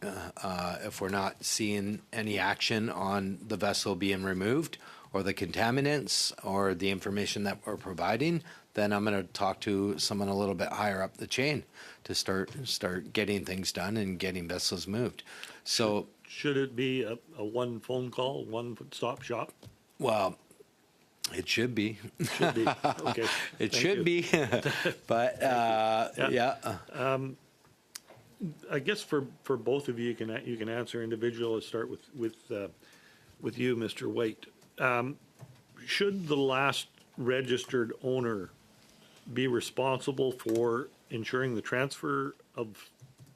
If we're not seeing any action on the vessel being removed or the contaminants or the information that we're providing, then I'm going to talk to someone a little bit higher up the chain to start getting things done and getting vessels moved. So should it be a one phone call, one stop shop? Well, it should be. Should be. Okay. It should be. But yeah. I guess for both of you, you can answer individual. Let's start with you, Mr. White. Should the last registered owner be responsible for ensuring the transfer of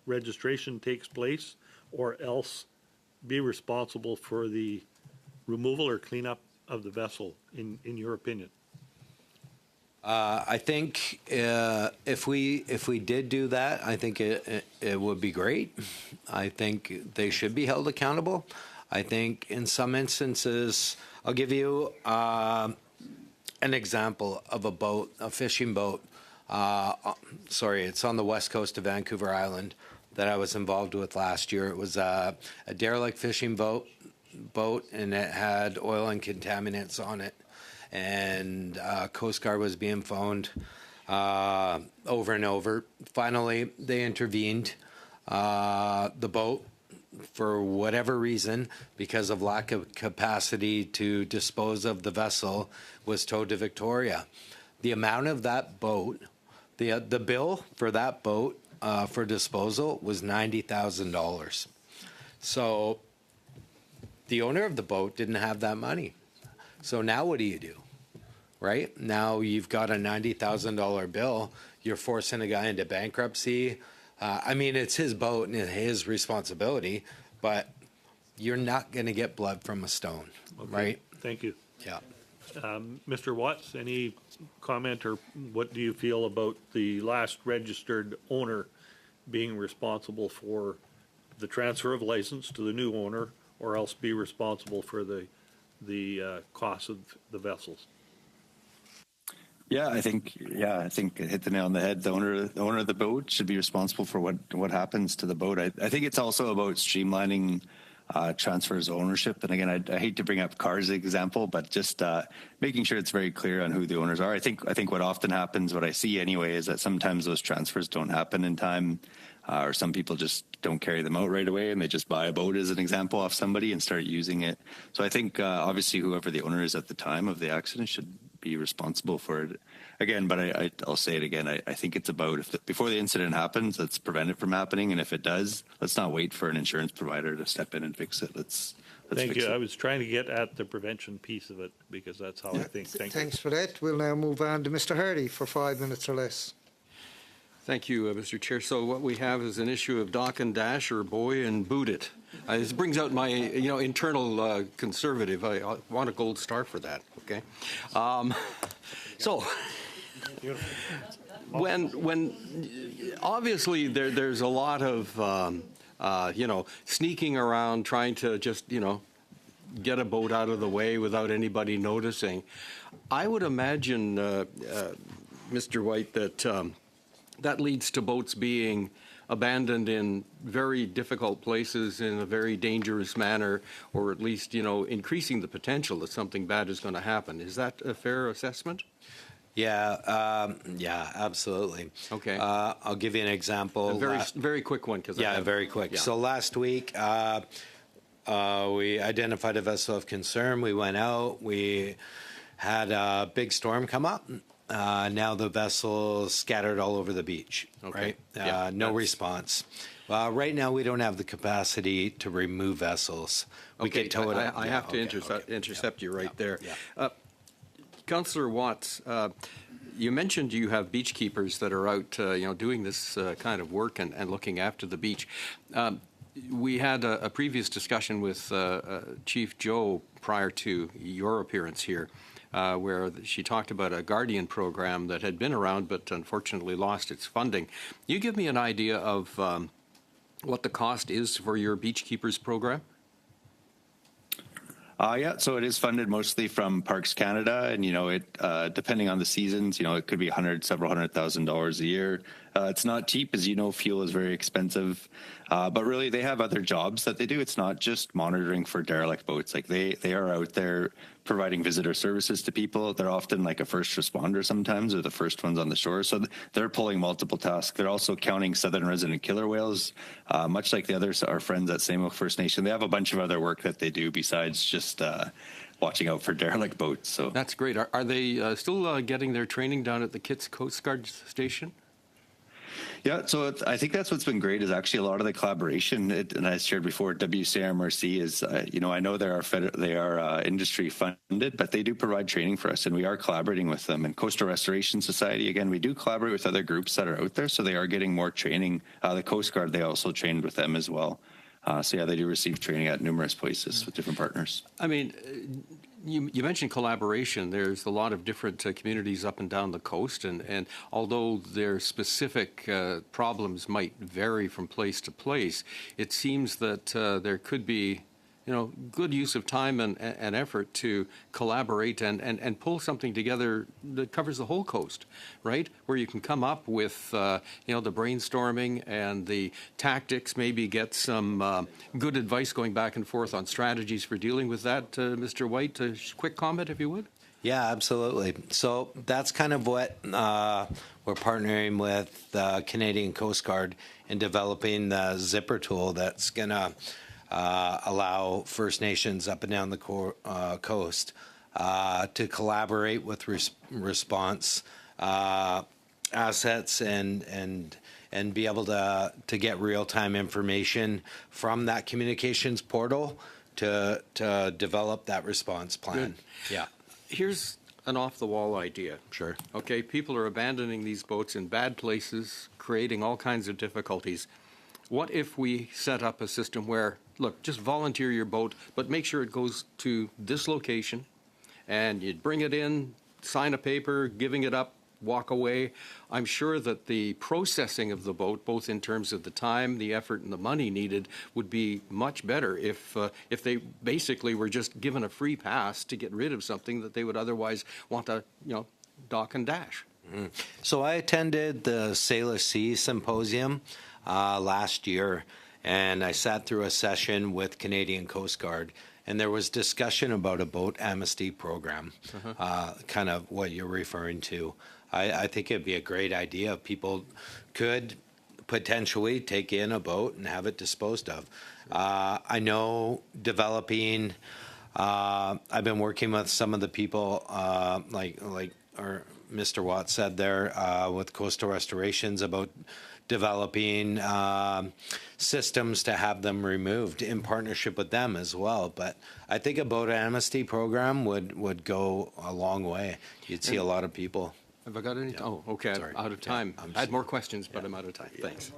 registration takes place, or else be responsible for the removal or cleanup of the vessel, in your opinion? I think if we did do that, I think it would be great. I think they should be held accountable. I think in some instances, I'll give you an example of a fishing boat. It's on the west coast of Vancouver Island that I was involved with last year. It was a derelict fishing boat, and it had oil and contaminants on it. And Coast Guard was being phoned over and over. Finally, they intervened. The boat, for whatever reason, because of lack of capacity to dispose of the vessel, was towed to Victoria. The amount of that boat, the bill for that boat for disposal was $90,000. So the owner of the boat didn't have that money. So now what do you do? Right? Now you've got a $90,000 bill. You're forcing a guy into bankruptcy. It's his boat and his responsibility, but you're not going to get blood from a stone, right? Thank you. Yeah. Mr. Watts, any comment, or what do you feel about the last registered owner being responsible for the transfer of license to the new owner, or else be responsible for the cost of the vessels? Yeah, I think it hit the nail on the head. The owner of the boat should be responsible for what happens to the boat. I think it's also about streamlining transfers of ownership. And again, I hate to bring up cars example, but just making sure it's very clear on who the owners are. I think what often happens, what I see anyway, is that sometimes those transfers don't happen in time, or some people just don't carry them out right away, and they just buy a boat as an example off somebody and start using it. So I think obviously whoever the owner is at the time of the accident should be responsible for it. Again, but I'll say it again. I think it's about before the incident happens, let's prevent it from happening. And if it does, let's not wait for an insurance provider to step in and fix it. Let's Thank fix you. it. I was trying to get at the prevention piece of it because that's how I think. Thanks for that. We'll now move on to Mr. Hardy for 5 minutes or less. Thank you, Mr. Chair. So what we have is an issue of dock and dash, or boy and boot it. This brings out my internal conservative. I want a gold star for that. Okay. So when obviously there's a lot of sneaking around trying to just get a boat out of the way without anybody noticing. I would imagine, Mr. White, that leads to boats being abandoned in very difficult places in a very dangerous manner, or at least, increasing the potential that something bad is going to happen. Is that a fair assessment? Yeah, absolutely. Okay. I'll give you an example. Very quick one. Very quick. Yeah. So last week, we identified a vessel of concern. We went out. We had a big storm come up, now the vessels scattered all over the beach, right? No response. Right now, we don't have the capacity to remove vessels. We could tow it. I have to intercept you right there. Councillor Watts, you mentioned you have beach keepers that are out, doing this kind of work and looking after the beach. We had a previous discussion with Chief Joe prior to your appearance here, where she talked about a Guardian program that had been around but unfortunately lost its funding. You give me an idea of what the cost is for your beach keepers program? Yeah, so it is funded mostly from Parks Canada, and it depending on the seasons, it could be several $100,000 a year. It's not cheap, as you know, fuel is very expensive, but really they have other jobs that they do. It's not just monitoring for derelict boats. Like they are out there providing visitor services to people. They're often like a first responder sometimes, or the first ones on the shore. So they're pulling multiple tasks. They're also counting southern resident killer whales, much like the others, our friends at Same First Nation. They have a bunch of other work that they do besides just watching out for derelict boats. So that's great. Are they still getting their training down at the Kitts Coast Guard Station? Yeah, so I think that's what's been great is actually a lot of the collaboration. And I shared before, WCMRC is, I know they are industry funded, but they do provide training for us, and we are collaborating with them. And Coastal Restoration Society, again, we do collaborate with other groups that are out there, so they are getting more training. The Coast Guard, they also trained with them as well. So yeah, they do receive training at numerous places with different partners. I mean, you mentioned collaboration. There's a lot of different communities up and down the coast, and although their specific problems might vary from place to place, it seems that there could be good use of time and effort to collaborate and pull something together that covers the whole coast, right? Where you can come up with, the brainstorming and the tactics, maybe get some good advice going back and forth on strategies for dealing with that. Mr. White, a quick comment, if you would. Yeah, absolutely. So that's kind of what we're partnering with the Canadian Coast Guard in developing the zipper tool that's going to allow First Nations up and down the coast to collaborate with response assets and be able to get real-time information from that communications portal to develop that response plan. Good. Yeah. Here's an off-the-wall idea. Sure. Okay, people are abandoning these boats in bad places, creating all kinds of difficulties. What if we set up a system where, look, just volunteer your boat, but make sure it goes to this location, and you'd bring it in, sign a paper, giving it up, walk away. I'm sure that the processing of the boat, both in terms of the time, the effort, and the money needed, would be much better if they basically were just given a free pass to get rid of something that they would otherwise want to, dock and dash. Mm-hmm. So I attended the Sailor Sea Symposium last year, and I sat through a session with Canadian Coast Guard, and there was discussion about a boat amnesty program, kind of what you're referring to. I think it'd be a great idea if people could potentially take in a boat and have it disposed of. I know developing, I've been working with some of the people like Mr. Watts said there with Coastal Restorations about developing systems to have them removed in partnership with them as well. But I think a boat amnesty program would go a long way. You'd see a lot of people. Have I got any? Yeah. Oh, okay. Sorry. I'm out of time. I had more questions, but I'm out of time. Thanks.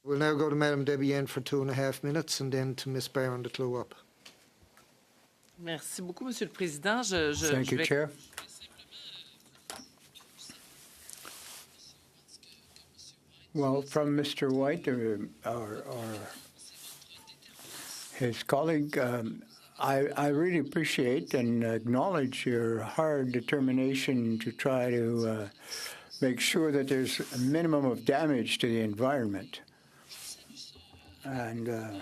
We'll now go to Madam Debbie Yen for 2.5 minutes, and then to Ms. Barron to close up. Merci beaucoup, Monsieur le Président. Thank you, Chair. Well, from Mr. White or his colleague, I really appreciate and acknowledge your hard determination to try to make sure that there's a minimum of damage to the environment. And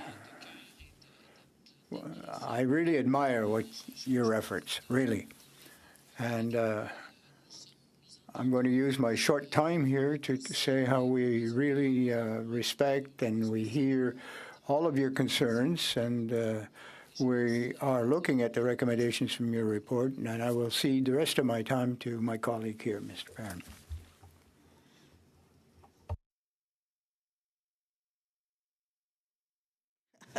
I really admire your efforts, really. And I'm going to use my short time here to say how we really respect and we hear all of your concerns, and we are looking at the recommendations from your report, and I will cede the rest of my time to my colleague here, Mr. Barron.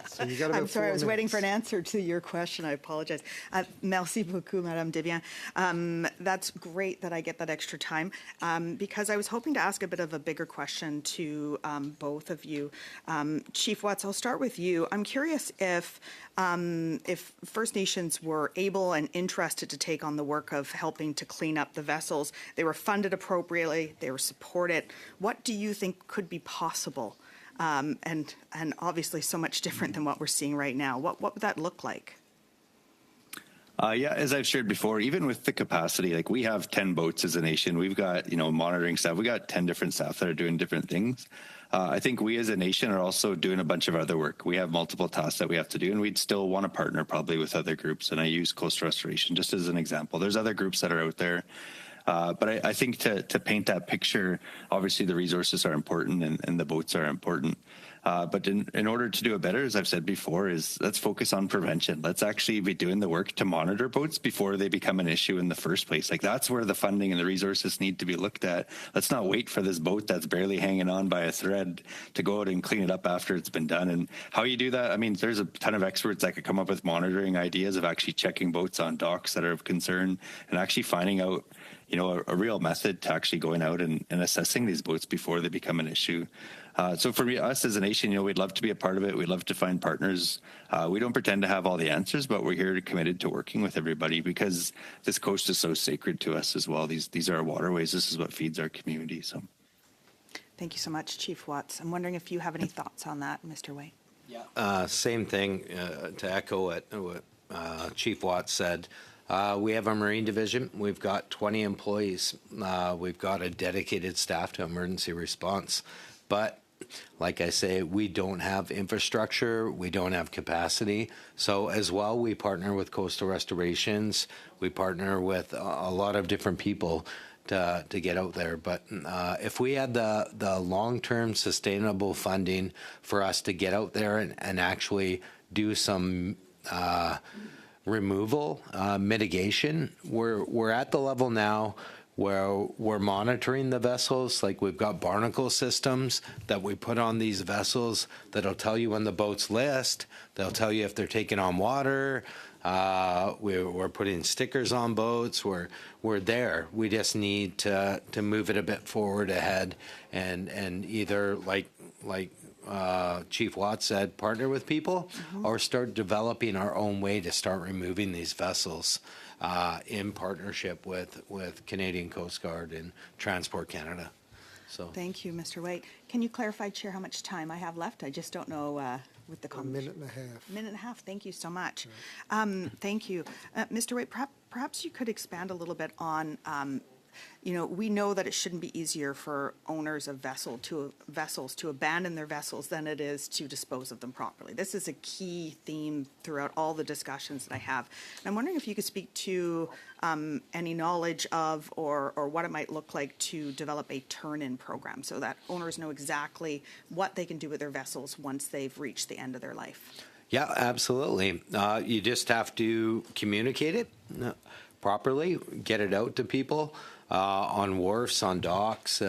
So you got about I'm sorry, I was 4 waiting for an minutes. answer to your question. I apologize. Merci beaucoup, Madame Desbiens. That's great that I get that extra time because I was hoping to ask a bit of a bigger question to both of you. Chief Watts, I'll start with you. I'm curious if First Nations were able and interested to take on the work of helping to clean up the vessels. They were funded appropriately. They were supported. What do you think could be possible? And obviously so much different than what we're seeing right now. What would that look like? Yeah, as I've shared before, even with the capacity, like we have 10 boats as a nation. We've got, monitoring staff. We got 10 different staff that are doing different things. I think we as a nation are also doing a bunch of other work. We have multiple tasks that we have to do, and we'd still want to partner probably with other groups. And I use coastal restoration just as an example. There's other groups that are out there. But I think to paint that picture, obviously the resources are important and the boats are important. But in order to do it better, as I've said before, is let's focus on prevention. Let's actually be doing the work to monitor boats before they become an issue in the first place. Like that's where the funding and the resources need to be looked at. Let's not wait for this boat that's barely hanging on by a thread to go out and clean it up after it's been done. And how you do that, I mean, there's a ton of experts that could come up with monitoring ideas of actually checking boats on docks that are of concern and actually finding out a real method to actually going out and assessing these boats before they become an issue. So for us as a nation, we'd love to be a part of it. We'd love to find partners. We don't pretend to have all the answers, but we're here committed to working with everybody because this coast is so sacred to us as well. These are our waterways. This is what feeds our community. So, thank you so much, Chief Watts. I'm wondering if you have any thoughts on that, Mr. White. Yeah. Same thing to echo what Chief Watts said. We have a Marine Division. We've got 20 employees. We've got a dedicated staff to emergency response. But like I say, we don't have infrastructure. We don't have capacity. So as well, we partner with Coastal Restorations. We partner with a lot of different people to get out there. But if we had the long-term sustainable funding for us to get out there and actually do some removal, mitigation. We're at the level now where we're monitoring the vessels. Like we've got barnacle systems that we put on these vessels that'll tell you when the boats list. They'll tell you if they're taking on water. We're putting stickers on boats. We're there. We just need to move it a bit forward ahead and either like Chief Watts said, partner with people or start developing our own way to start removing these vessels in partnership with Canadian Coast Guard and Transport Canada. So thank you, Mr. White. Can you clarify, Chair, how much time I have left? I just don't know with the A minute and a half. Minute and a half. Thank you so much. Thank you. Mr. White, perhaps you could expand a little bit on we know that it shouldn't be easier for owners of vessels to abandon their vessels than it is to dispose of them properly. This is a key theme throughout all the discussions that I have. And I'm wondering if you could speak to any knowledge of or what it might look like to develop a turn-in program so that owners know exactly what they can do with their vessels once they've reached the end of their life. Yeah, absolutely. You just have to communicate it properly, get it out to people. On wharfs, on docks,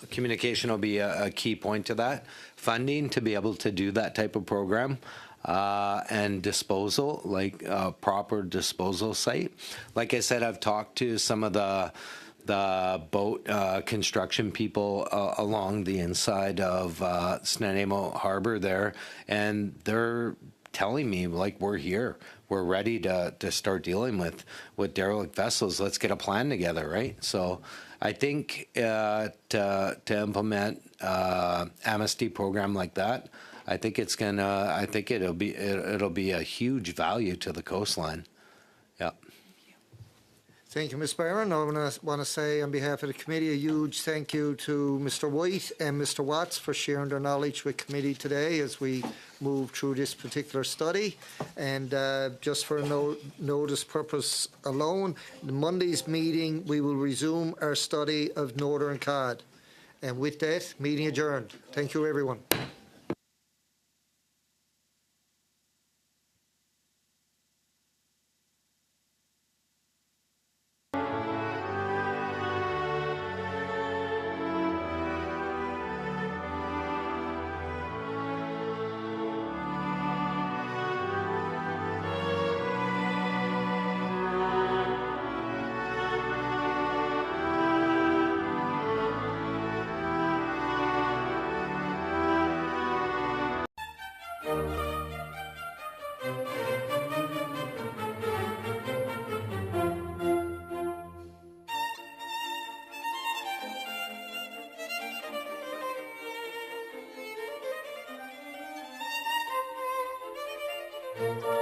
communication will be a key point to that. Funding to be able to do that type of program and disposal, like a proper disposal site. Like I said, I've talked to some of the boat construction people along the inside of Snuneymuxw Harbor there, and they're telling me, like, we're here. We're ready to start dealing with derelict vessels. Let's get a plan together, right? So I think to implement amnesty program like that, I think it'll be a huge value to the coastline. Yeah. Thank you, Ms. Barron. I want to say on behalf of the committee a huge thank you to Mr. White and Mr. Watts for sharing their knowledge with committee today as we move through this particular study. And just for notice purpose alone, in Monday's meeting we will resume our study of Northern Cod. And with that, meeting adjourned. Thank you, everyone. you.